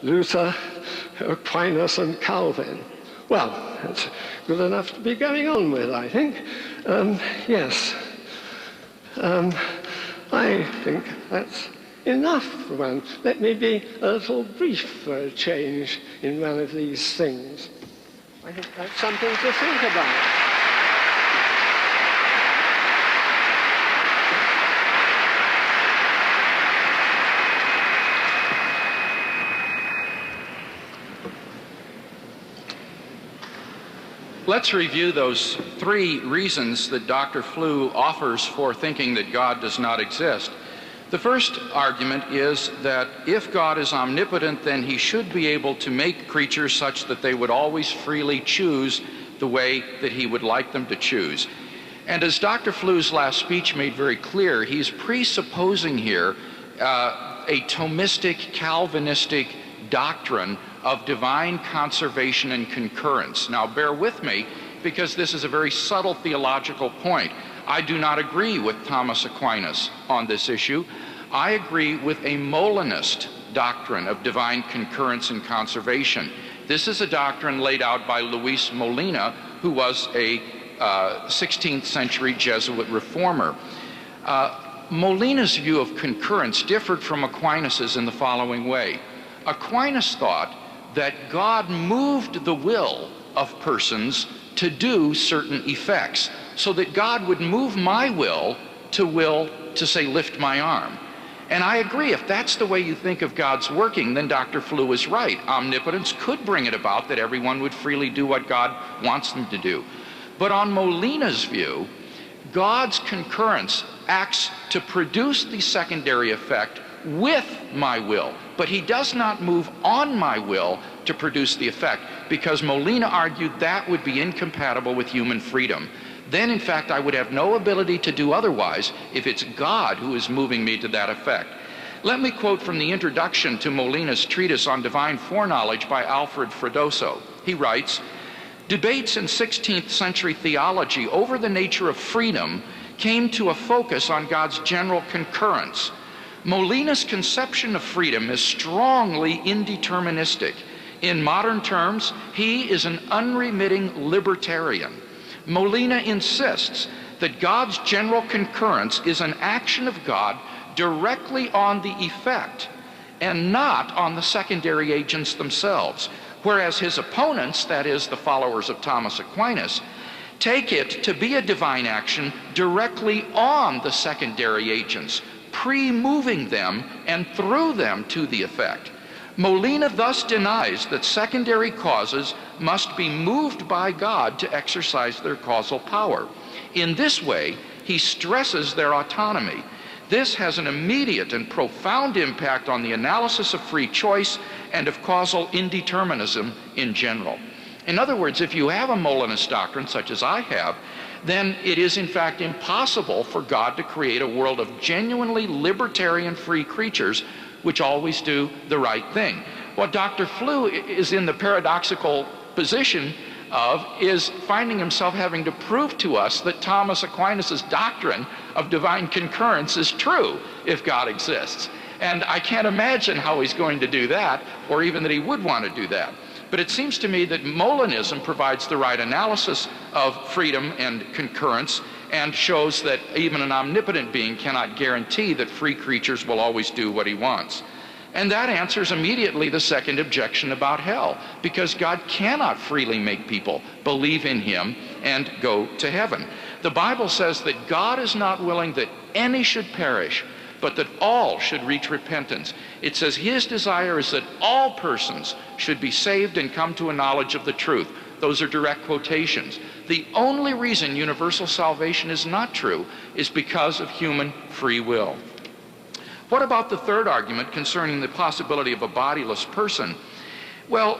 Luther, Aquinas, and Calvin. Well, that's good enough to be going on with, I think. Yes. I think that's enough for one. Let me be a little brief for a change in one of these things. I think that's something to think about. Let's review those three reasons that Dr. Flew offers for thinking that God does not exist. The first argument is that if God is omnipotent, then he should be able to make creatures such that they would always freely choose the way that he would like them to choose. And as Dr. Flew's last speech made very clear, he's presupposing here a Thomistic, Calvinistic doctrine of divine conservation and concurrence. Now, bear with me, because this is a very subtle theological point. I do not agree with Thomas Aquinas on this issue. I agree with a Molinist doctrine of divine concurrence and conservation. This is a doctrine laid out by Luis Molina, who was a 16th century Jesuit reformer. Molina's view of concurrence differed from Aquinas's in the following way. Aquinas thought that God moved the will of persons to do certain effects, so that God would move my will to say, lift my arm. And I agree, if that's the way you think of God's working, then Dr. Flew is right. Omnipotence could bring it about that everyone would freely do what God wants them to do. But on Molina's view, God's concurrence acts to produce the secondary effect with my will, but he does not move on my will to produce the effect, because Molina argued that would be incompatible with human freedom. Then, in fact, I would have no ability to do otherwise if it's God who is moving me to that effect. Let me quote from the introduction to Molina's treatise on divine foreknowledge by Alfred Freddoso. He writes, "Debates in 16th century theology over the nature of freedom came to a focus on God's general concurrence. Molina's conception of freedom is strongly indeterministic. In modern terms, he is an unremitting libertarian. Molina insists that God's general concurrence is an action of God directly on the effect and not on the secondary agents themselves, whereas his opponents, that is, the followers of Thomas Aquinas, take it to be a divine action directly on the secondary agents, pre-moving them and through them to the effect. Molina thus denies that secondary causes must be moved by God to exercise their causal power. In this way, he stresses their autonomy. This has an immediate and profound impact on the analysis of free choice and of causal indeterminism in general." In other words, if you have a Molinist doctrine, such as I have, then it is in fact impossible for God to create a world of genuinely libertarian free creatures which always do the right thing. What Dr. Flew is in the paradoxical position of is finding himself having to prove to us that Thomas Aquinas' doctrine of divine concurrence is true if God exists. And I can't imagine how he's going to do that, or even that he would want to do that. But it seems to me that Molinism provides the right analysis of freedom and concurrence and shows that even an omnipotent being cannot guarantee that free creatures will always do what he wants. And that answers immediately the second objection about hell, because God cannot freely make people believe in him and go to heaven. The Bible says that God is not willing that any should perish, but that all should reach repentance. It says his desire is that all persons should be saved and come to a knowledge of the truth. Those are direct quotations. The only reason universal salvation is not true is because of human free will. What about the third argument concerning the possibility of a bodiless person? Well,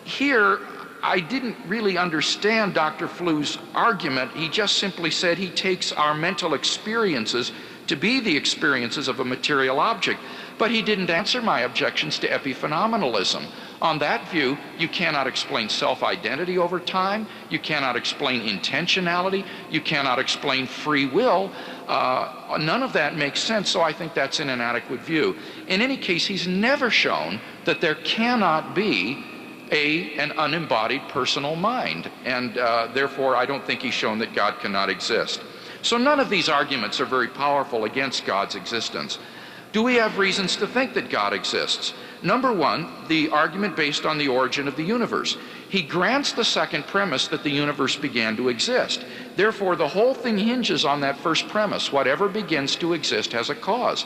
here I didn't really understand Dr. Flu's argument. He just simply said he takes our mental experiences to be the experiences of a material object. But he didn't answer my objections to epiphenomenalism. On that view, you cannot explain self-identity over time, you cannot explain intentionality, you cannot explain free will. None of that makes sense, so I think that's an inadequate view. In any case, he's never shown that there cannot be an unembodied personal mind, and therefore I don't think he's shown that God cannot exist. So none of these arguments are very powerful against God's existence. Do we have reasons to think that God exists? Number one, the argument based on the origin of the universe. He grants the second premise that the universe began to exist. Therefore, the whole thing hinges on that first premise. Whatever begins to exist has a cause.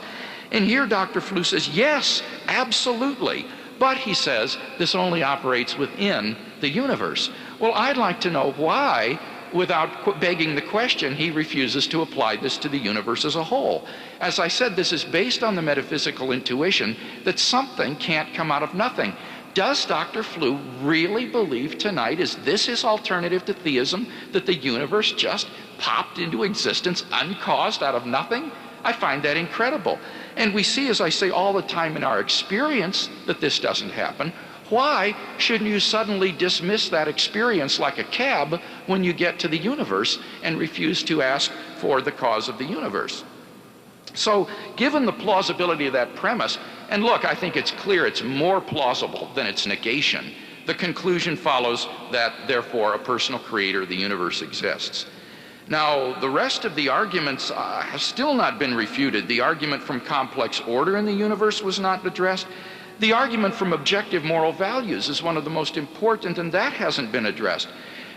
And here Dr. Flu says, yes, absolutely. But he says this only operates within the universe. Well, I'd like to know why, without begging the question, he refuses to apply this to the universe as a whole. As I said, this is based on the metaphysical intuition that something can't come out of nothing. Does Dr. Flu really believe tonight, is this his alternative to theism, that the universe just popped into existence uncaused out of nothing? I find that incredible. And we see, as I say, all the time in our experience that this doesn't happen. Why shouldn't you suddenly dismiss that experience like a cab when you get to the universe and refuse to ask for the cause of the universe? So, given the plausibility of that premise, and look, I think it's clear it's more plausible than its negation, the conclusion follows that, therefore, a personal creator of the universe exists. Now, the rest of the arguments have still not been refuted. The argument from complex order in the universe was not addressed. The argument from objective moral values is one of the most important, and that hasn't been addressed.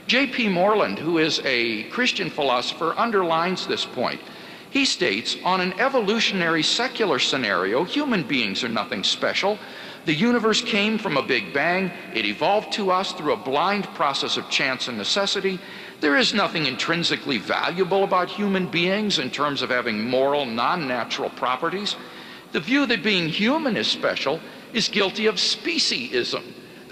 J.P. Moreland, who is a Christian philosopher, underlines this point. He states, on an evolutionary secular scenario, human beings are nothing special. The universe came from a big bang. It evolved to us through a blind process of chance and necessity. There is nothing intrinsically valuable about human beings in terms of having moral, non-natural properties. The view that being human is special is guilty of speciesism,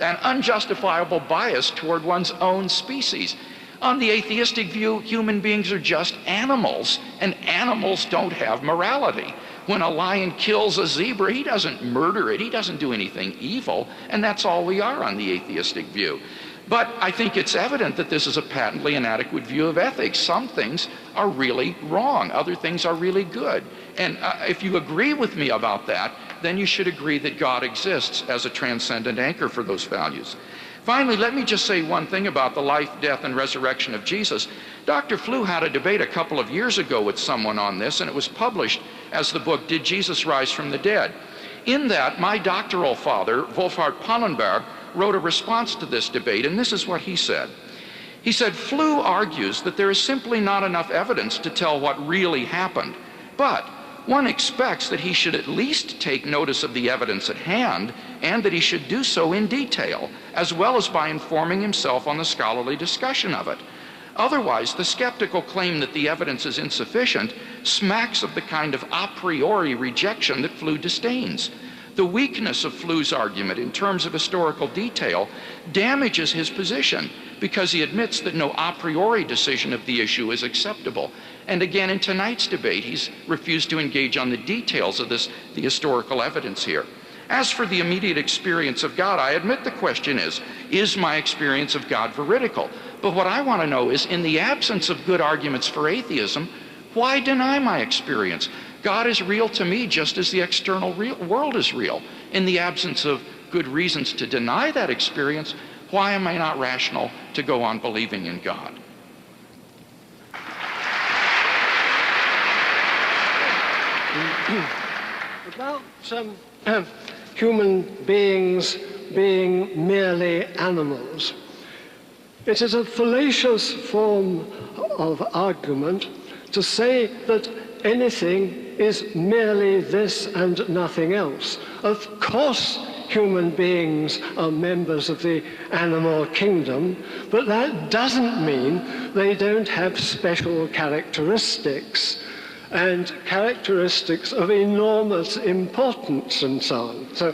an unjustifiable bias toward one's own species. On the atheistic view, human beings are just animals, and animals don't have morality. When a lion kills a zebra, he doesn't murder it, he doesn't do anything evil, and that's all we are on the atheistic view. But I think it's evident that this is a patently inadequate view of ethics. Some things are really wrong, other things are really good. And if you agree with me about that, then you should agree that God exists as a transcendent anchor for those values. Finally, let me just say one thing about the life, death, and resurrection of Jesus. Dr. Flu had a debate a couple of years ago with someone on this, and it was published as the book, Did Jesus Rise from the Dead? In that, my doctoral father, Wolfhard Pallenberg, wrote a response to this debate, and this is what he said. He said, Flu argues that there is simply not enough evidence to tell what really happened, but one expects that he should at least take notice of the evidence at hand, and that he should do so in detail, as well as by informing himself on the scholarly discussion of it. Otherwise, the skeptical claim that the evidence is insufficient smacks of the kind of a priori rejection that Flu disdains. The weakness of Flu's argument in terms of historical detail damages his position because he admits that no a priori decision of the issue is acceptable. And again, in tonight's debate, he's refused to engage on the details of the historical evidence here. As for the immediate experience of God, I admit the question is my experience of God veridical? But what I want to know is, in the absence of good arguments for atheism, why deny my experience? God is real to me just as the external world is real. In the absence of good reasons to deny that experience, why am I not rational to go on believing in God? About human beings being merely animals. It is a fallacious form of argument to say that anything is merely this and nothing else. Of course, human beings are members of the animal kingdom, but that doesn't mean they don't have special characteristics, and characteristics of enormous importance and so on. So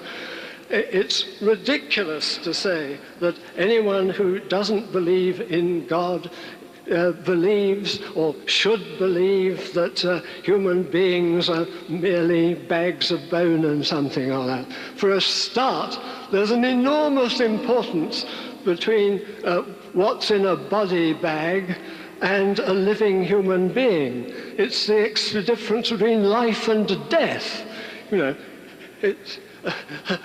it's ridiculous to say that anyone who doesn't believe in God believes or should believe that human beings are merely bags of bone and something like that. For a start, there's an enormous importance between what's in a body bag and a living human being. It's the difference between life and death. You know, it's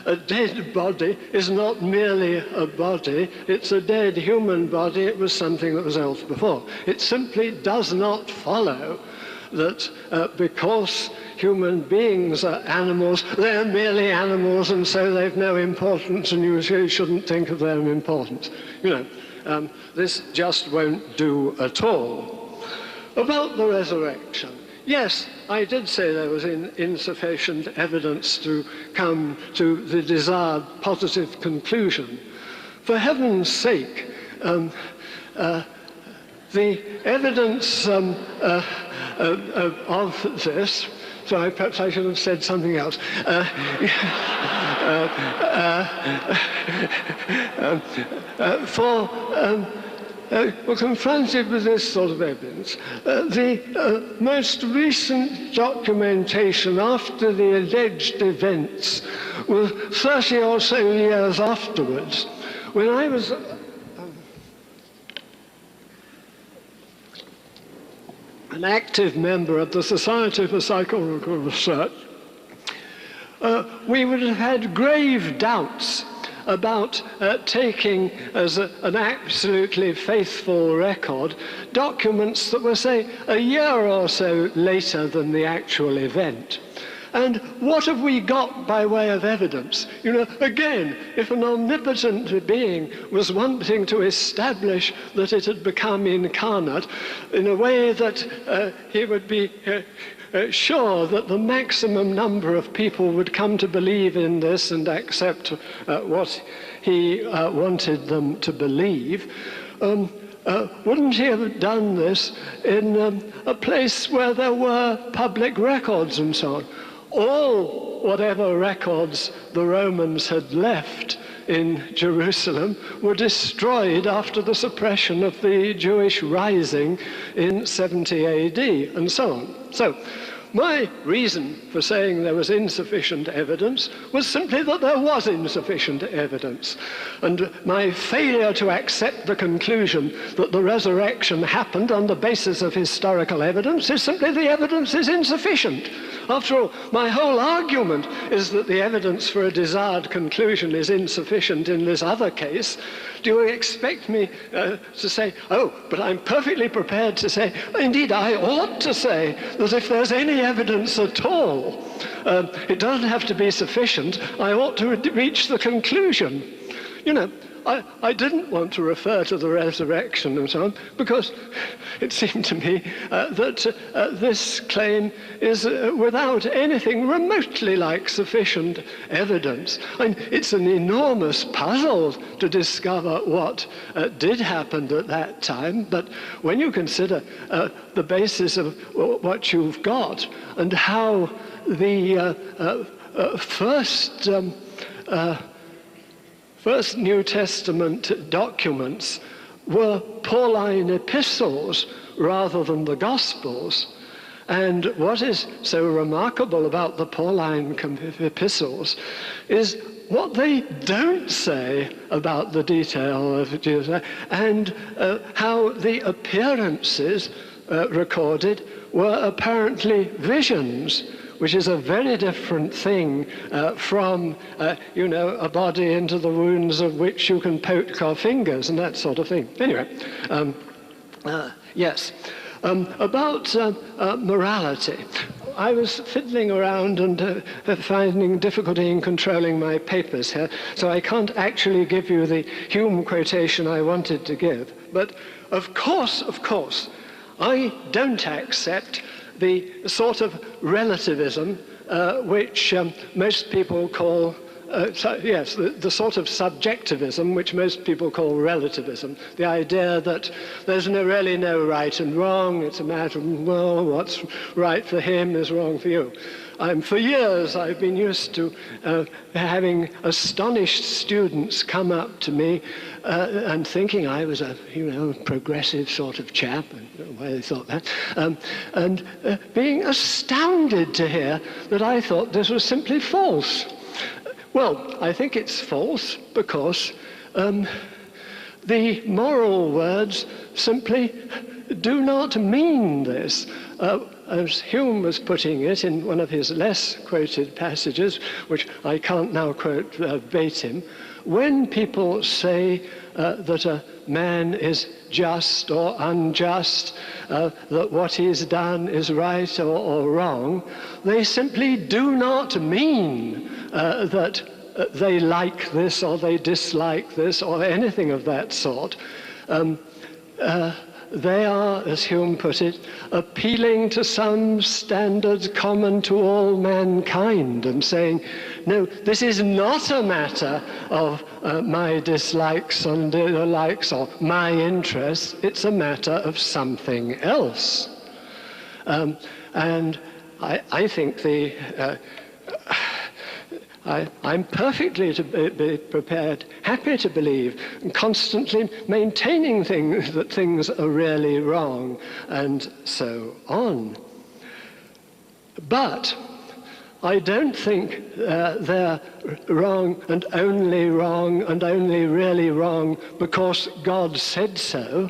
a dead body is not merely a body, it's a dead human body. It was something that was else before. It simply does not follow that because human beings are animals, they're merely animals, and so they've no importance, and you shouldn't think of their importance. You know, this just won't do at all. About the resurrection. Yes, I did say there was insufficient evidence to come to the desired positive conclusion. For heaven's sake, the evidence of this, sorry, perhaps I should have said something else. We're confronted with this sort of evidence. The most recent documentation after the alleged events was 30 or so years afterwards, when I was an active member of the Society for Psychological Research. We would have had grave doubts about taking as an absolutely faithful record documents that were, say, a year or so later than the actual event. And what have we got by way of evidence? You know, again, if an omnipotent being was wanting to establish that it had become incarnate in a way that he would be sure that the maximum number of people would come to believe in this and accept what he wanted them to believe, wouldn't he have done this in a place where there were public records and so on? All whatever records the Romans had left in Jerusalem were destroyed after the suppression of the Jewish rising in 70 AD and so on. So my reason for saying there was insufficient evidence was simply that there was insufficient evidence. And my failure to accept the conclusion that the resurrection happened on the basis of historical evidence is simply the evidence is insufficient. After all, my whole argument is that the evidence for a desired conclusion is insufficient in this other case. Do you expect me to say, oh, but I'm perfectly prepared to say, indeed, I ought to say that if there's any evidence at all, it doesn't have to be sufficient, I ought to reach the conclusion. You know, I didn't want to refer to the resurrection and so on, because it seemed to me that this claim is without anything remotely like sufficient evidence. And it's an enormous puzzle to discover what did happen at that time, but when you consider the basis of what you've got and how the first New Testament documents were Pauline epistles rather than the Gospels. And what is so remarkable about the Pauline epistles is what they don't say about the detail of Jesus and how the appearances recorded were apparently visions, which is a very different thing from, a body into the wounds of which you can poke our fingers and that sort of thing. Anyway, yes. About morality, I was fiddling around and finding difficulty in controlling my papers here, so I can't actually give you the Hume quotation I wanted to give. But of course, I don't accept the sort of relativism which most people call the sort of subjectivism which most people call relativism. The idea that there's really no right and wrong. It's a matter of, well, what's right for him is wrong for you. For years, I've been used to having astonished students come up to me and thinking I was a, progressive sort of chap, and I don't know why they thought that, and being astounded to hear that I thought this was simply false. Well, I think it's false because the moral words simply do not mean this. As Hume was putting it in one of his less quoted passages, which I can't now quote verbatim, when people say that a man is just or unjust, that what he's done is right or wrong, they simply do not mean that they like this or they dislike this or anything of that sort. They are, as Hume put it, appealing to some standards common to all mankind and saying, no, this is not a matter of my dislikes and likes or my interests. It's a matter of something else. And I think I'm perfectly to be prepared, happy to believe, and constantly maintaining that things are really wrong, and so on. But I don't think they're wrong and only really wrong because God said so.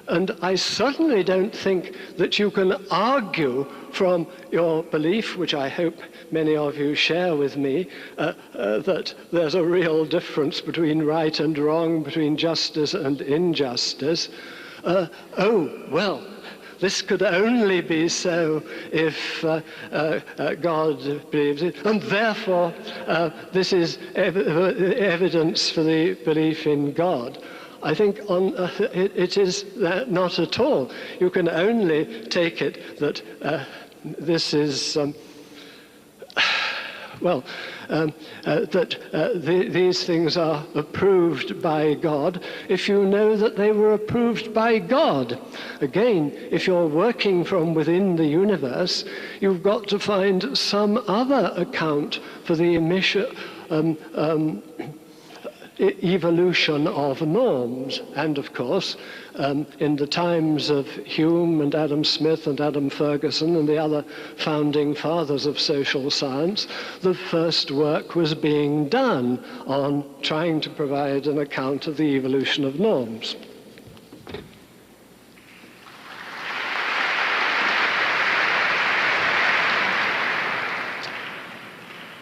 And I certainly don't think that you can argue from your belief, which I hope many of you share with me, that there's a real difference between right and wrong, between justice and injustice. This could only be so if God believes it, and therefore this is evidence for the belief in God. I think it is not at all. You can only take it that this is, these things are approved by God if you know that they were approved by God. Again, if you're working from within the universe, you've got to find some other account for the evolution of norms. And of course, in the times of Hume and Adam Smith and Adam Ferguson and the other founding fathers of social science, the first work was being done on trying to provide an account of the evolution of norms.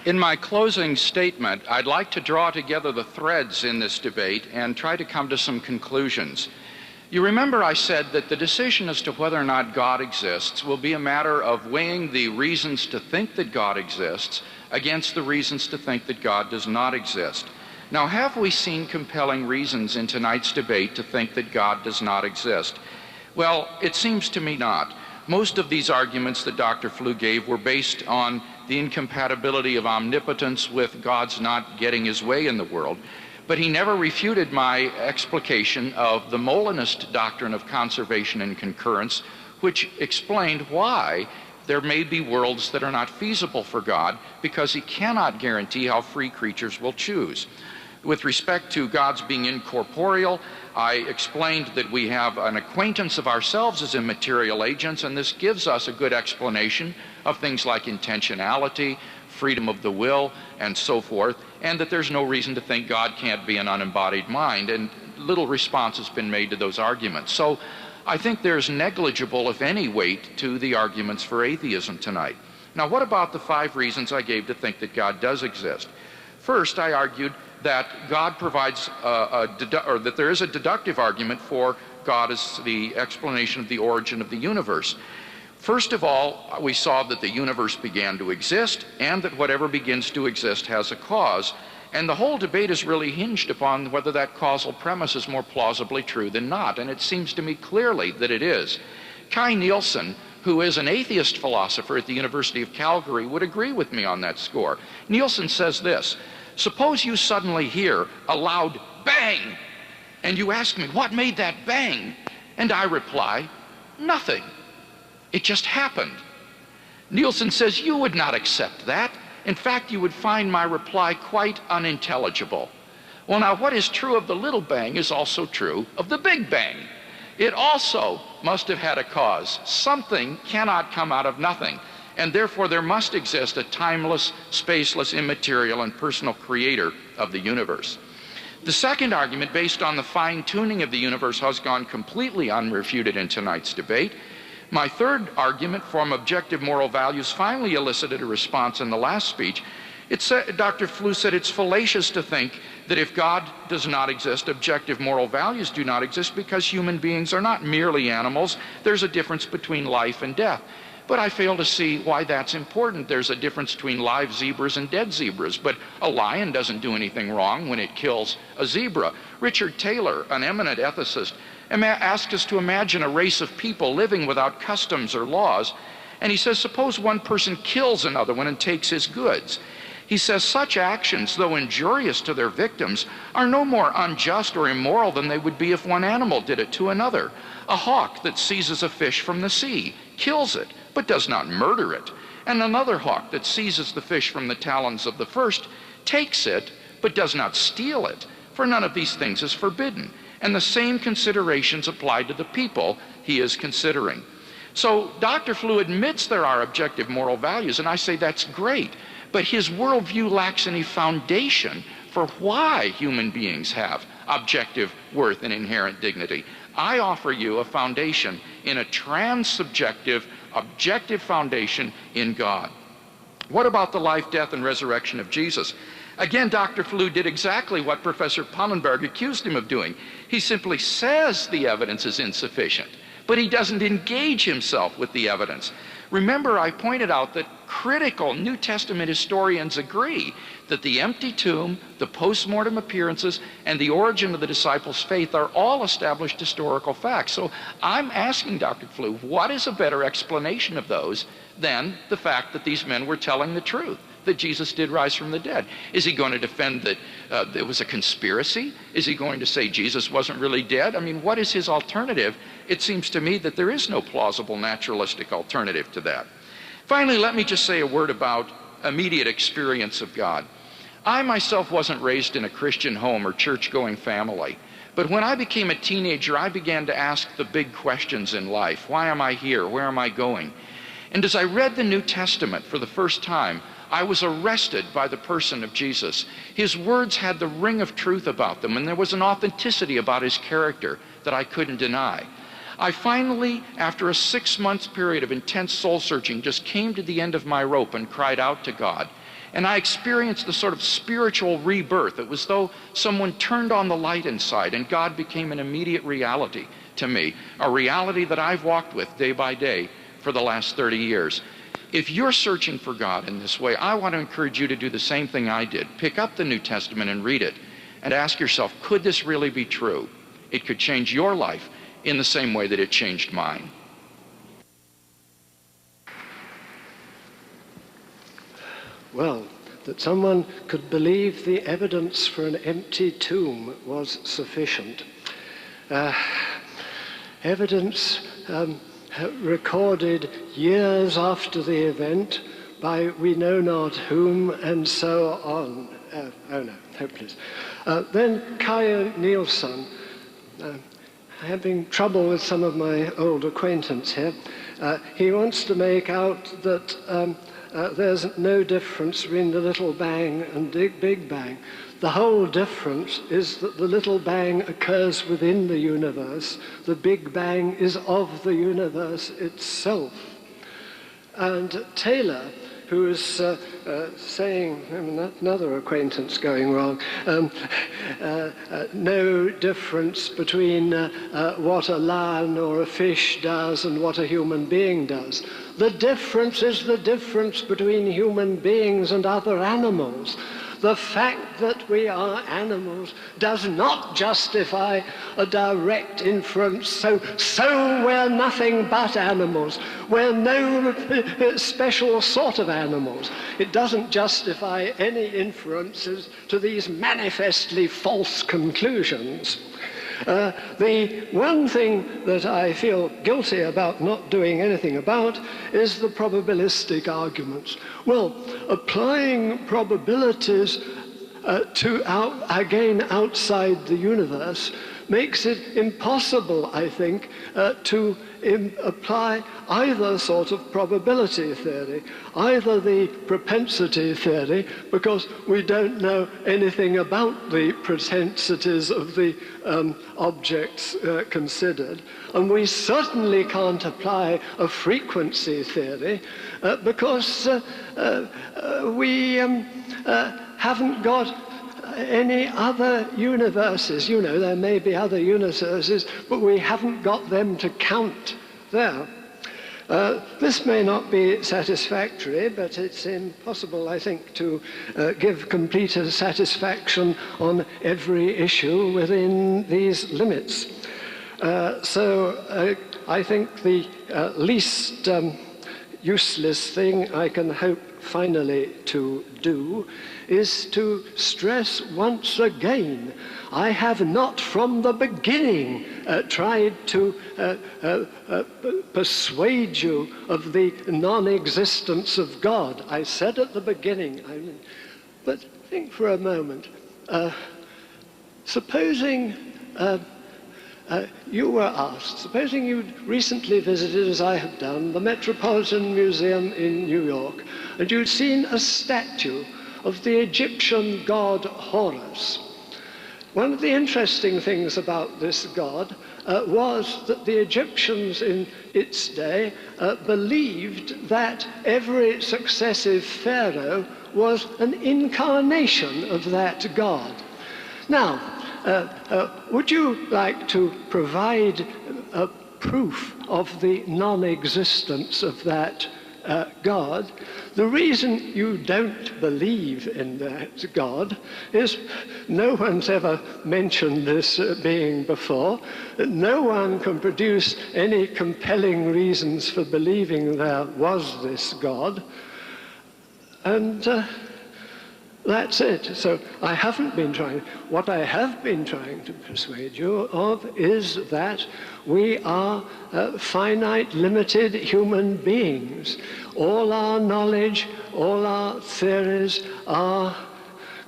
In my closing statement, I'd like to draw together the threads in this debate and try to come to some conclusions. You remember I said that the decision as to whether or not God exists will be a matter of weighing the reasons to think that God exists against the reasons to think that God does not exist. Now, have we seen compelling reasons in tonight's debate to think that God does not exist? Well, it seems to me not. Most of these arguments that Dr. Flew gave were based on the incompatibility of omnipotence with God's not getting his way in the world. But he never refuted my explication of the Molinist doctrine of conservation and concurrence, which explained why there may be worlds that are not feasible for God, because he cannot guarantee how free creatures will choose. With respect to God's being incorporeal, I explained that we have an acquaintance of ourselves as immaterial agents, and this gives us a good explanation of things like intentionality, freedom of the will, and so forth, and that there's no reason to think God can't be an unembodied mind, and little response has been made to those arguments. So I think there's negligible, if any, weight to the arguments for atheism tonight. Now, what about the 5 reasons I gave to think that God does exist? First, I argued that God provides, or that there is a deductive argument for God as the explanation of the origin of the universe. First of all, we saw that the universe began to exist and that whatever begins to exist has a cause. And the whole debate is really hinged upon whether that causal premise is more plausibly true than not. And it seems to me clearly that it is. Kai Nielsen, who is an atheist philosopher at the University of Calgary, would agree with me on that score. Nielsen says this: suppose you suddenly hear a loud bang, and you ask me, what made that bang? And I reply, nothing. It just happened. Nielsen says you would not accept that. In fact, you would find my reply quite unintelligible. Well, now, what is true of the little bang is also true of the big bang. It also must have had a cause. Something cannot come out of nothing, and therefore there must exist a timeless, spaceless, immaterial, and personal creator of the universe. The second argument, based on the fine-tuning of the universe, has gone completely unrefuted in tonight's debate. My third argument from objective moral values finally elicited a response in the last speech. Dr. Flew said it's fallacious to think that if God does not exist, objective moral values do not exist, because human beings are not merely animals. There's a difference between life and death. But I fail to see why that's important. There's a difference between live zebras and dead zebras, but a lion doesn't do anything wrong when it kills a zebra. Richard Taylor, an eminent ethicist, asked us to imagine a race of people living without customs or laws, and he says, suppose one person kills another one and takes his goods. He says such actions, though injurious to their victims, are no more unjust or immoral than they would be if one animal did it to another. A hawk that seizes a fish from the sea kills it, but does not murder it. And another hawk that seizes the fish from the talons of the first takes it, but does not steal it, for none of these things is forbidden. And the same considerations apply to the people he is considering. So Dr. Flew admits there are objective moral values, and I say that's great, but his worldview lacks any foundation for why human beings have objective worth and inherent dignity. I offer you a foundation in a trans-subjective, objective foundation in God. What about the life, death, and resurrection of Jesus? Again, Dr. Flew did exactly what Professor Pannenberg accused him of doing. He simply says the evidence is insufficient, but he doesn't engage himself with the evidence. Remember, I pointed out that critical New Testament historians agree that the empty tomb, the post-mortem appearances, and the origin of the disciples' faith are all established historical facts. So I'm asking Dr. Flew, what is a better explanation of those than the fact that these men were telling the truth, that Jesus did rise from the dead? Is he going to defend that it was a conspiracy? Is he going to say Jesus wasn't really dead? I mean, what is his alternative? It seems to me that there is no plausible naturalistic alternative to that. Finally, let me just say a word about immediate experience of God. I myself wasn't raised in a Christian home or church-going family, but when I became a teenager, I began to ask the big questions in life. Why am I here? Where am I going? And as I read the New Testament for the first time, I was arrested by the person of Jesus. His words had the ring of truth about them, and there was an authenticity about his character that I couldn't deny. I finally, after a 6-month period of intense soul-searching, just came to the end of my rope and cried out to God. And I experienced the sort of spiritual rebirth. It was as though someone turned on the light inside, and God became an immediate reality to me, a reality that I've walked with day by day for the last 30 years. If you're searching for God in this way, I want to encourage you to do the same thing I did. Pick up the New Testament and read it, and ask yourself, could this really be true? It could change your life in the same way that it changed mine. Well, that someone could believe the evidence for an empty tomb was sufficient. Evidence recorded years after the event by we know not whom, and so on. Oh no, hopeless. Then Kai Nielsen, having trouble with some of my old acquaintance here, he wants to make out that there's no difference between the little bang and the big bang. The whole difference is that the little bang occurs within the universe. The big bang is of the universe itself. And Taylor who's saying, another acquaintance going wrong, no difference between what a lion or a fish does and what a human being does. The difference is the difference between human beings and other animals. The fact that we are animals does not justify a direct inference, so we're nothing but animals. We're no special sort of animals. It doesn't justify any inferences to these manifestly false conclusions. The one thing that I feel guilty about not doing anything about is the probabilistic arguments. Well, applying probabilities again outside the universe makes it impossible, I think, to apply either sort of probability theory, either the propensity theory, because we don't know anything about the propensities of the objects considered, and we certainly can't apply a frequency theory because we haven't got any other universes. You know, there may be other universes, but we haven't got them to count there. This may not be satisfactory, but it's impossible, I think, to give complete satisfaction on every issue within these limits. So I think the least useless thing I can hope finally to do is to stress once again, I have not from the beginning tried to persuade you of the non-existence of God. I said at the beginning, but think for a moment, supposing you were asked, supposing you'd recently visited, as I have done, the Metropolitan Museum in New York, and you'd seen a statue of the Egyptian god Horus. One of the interesting things about this god was that the Egyptians in its day believed that every successive pharaoh was an incarnation of that god. Now, would you like to provide a proof of the non-existence of that God? The reason you don't believe in that God is no one's ever mentioned this being before. No one can produce any compelling reasons for believing there was this God. And that's it. So I haven't been trying. What I have been trying to persuade you of is that we are finite, limited human beings. All our knowledge, all our theories are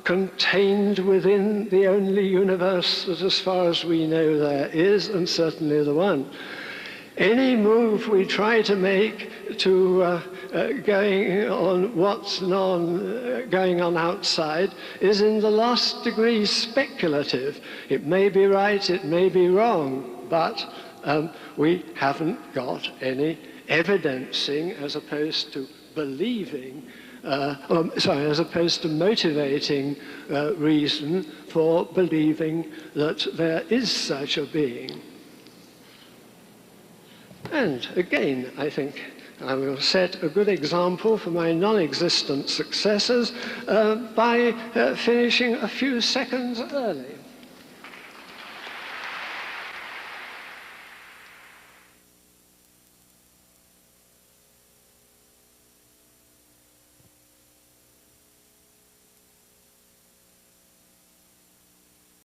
contained within the only universe that, as far as we know, there is, and certainly the one. Any move we try to make to going on what's going on outside is in the last degree speculative. It may be right, it may be wrong, but we haven't got any evidencing as opposed to believing, as opposed to motivating reason for believing that there is such a being. And again, I think I will set a good example for my non-existent successors by finishing a few seconds early.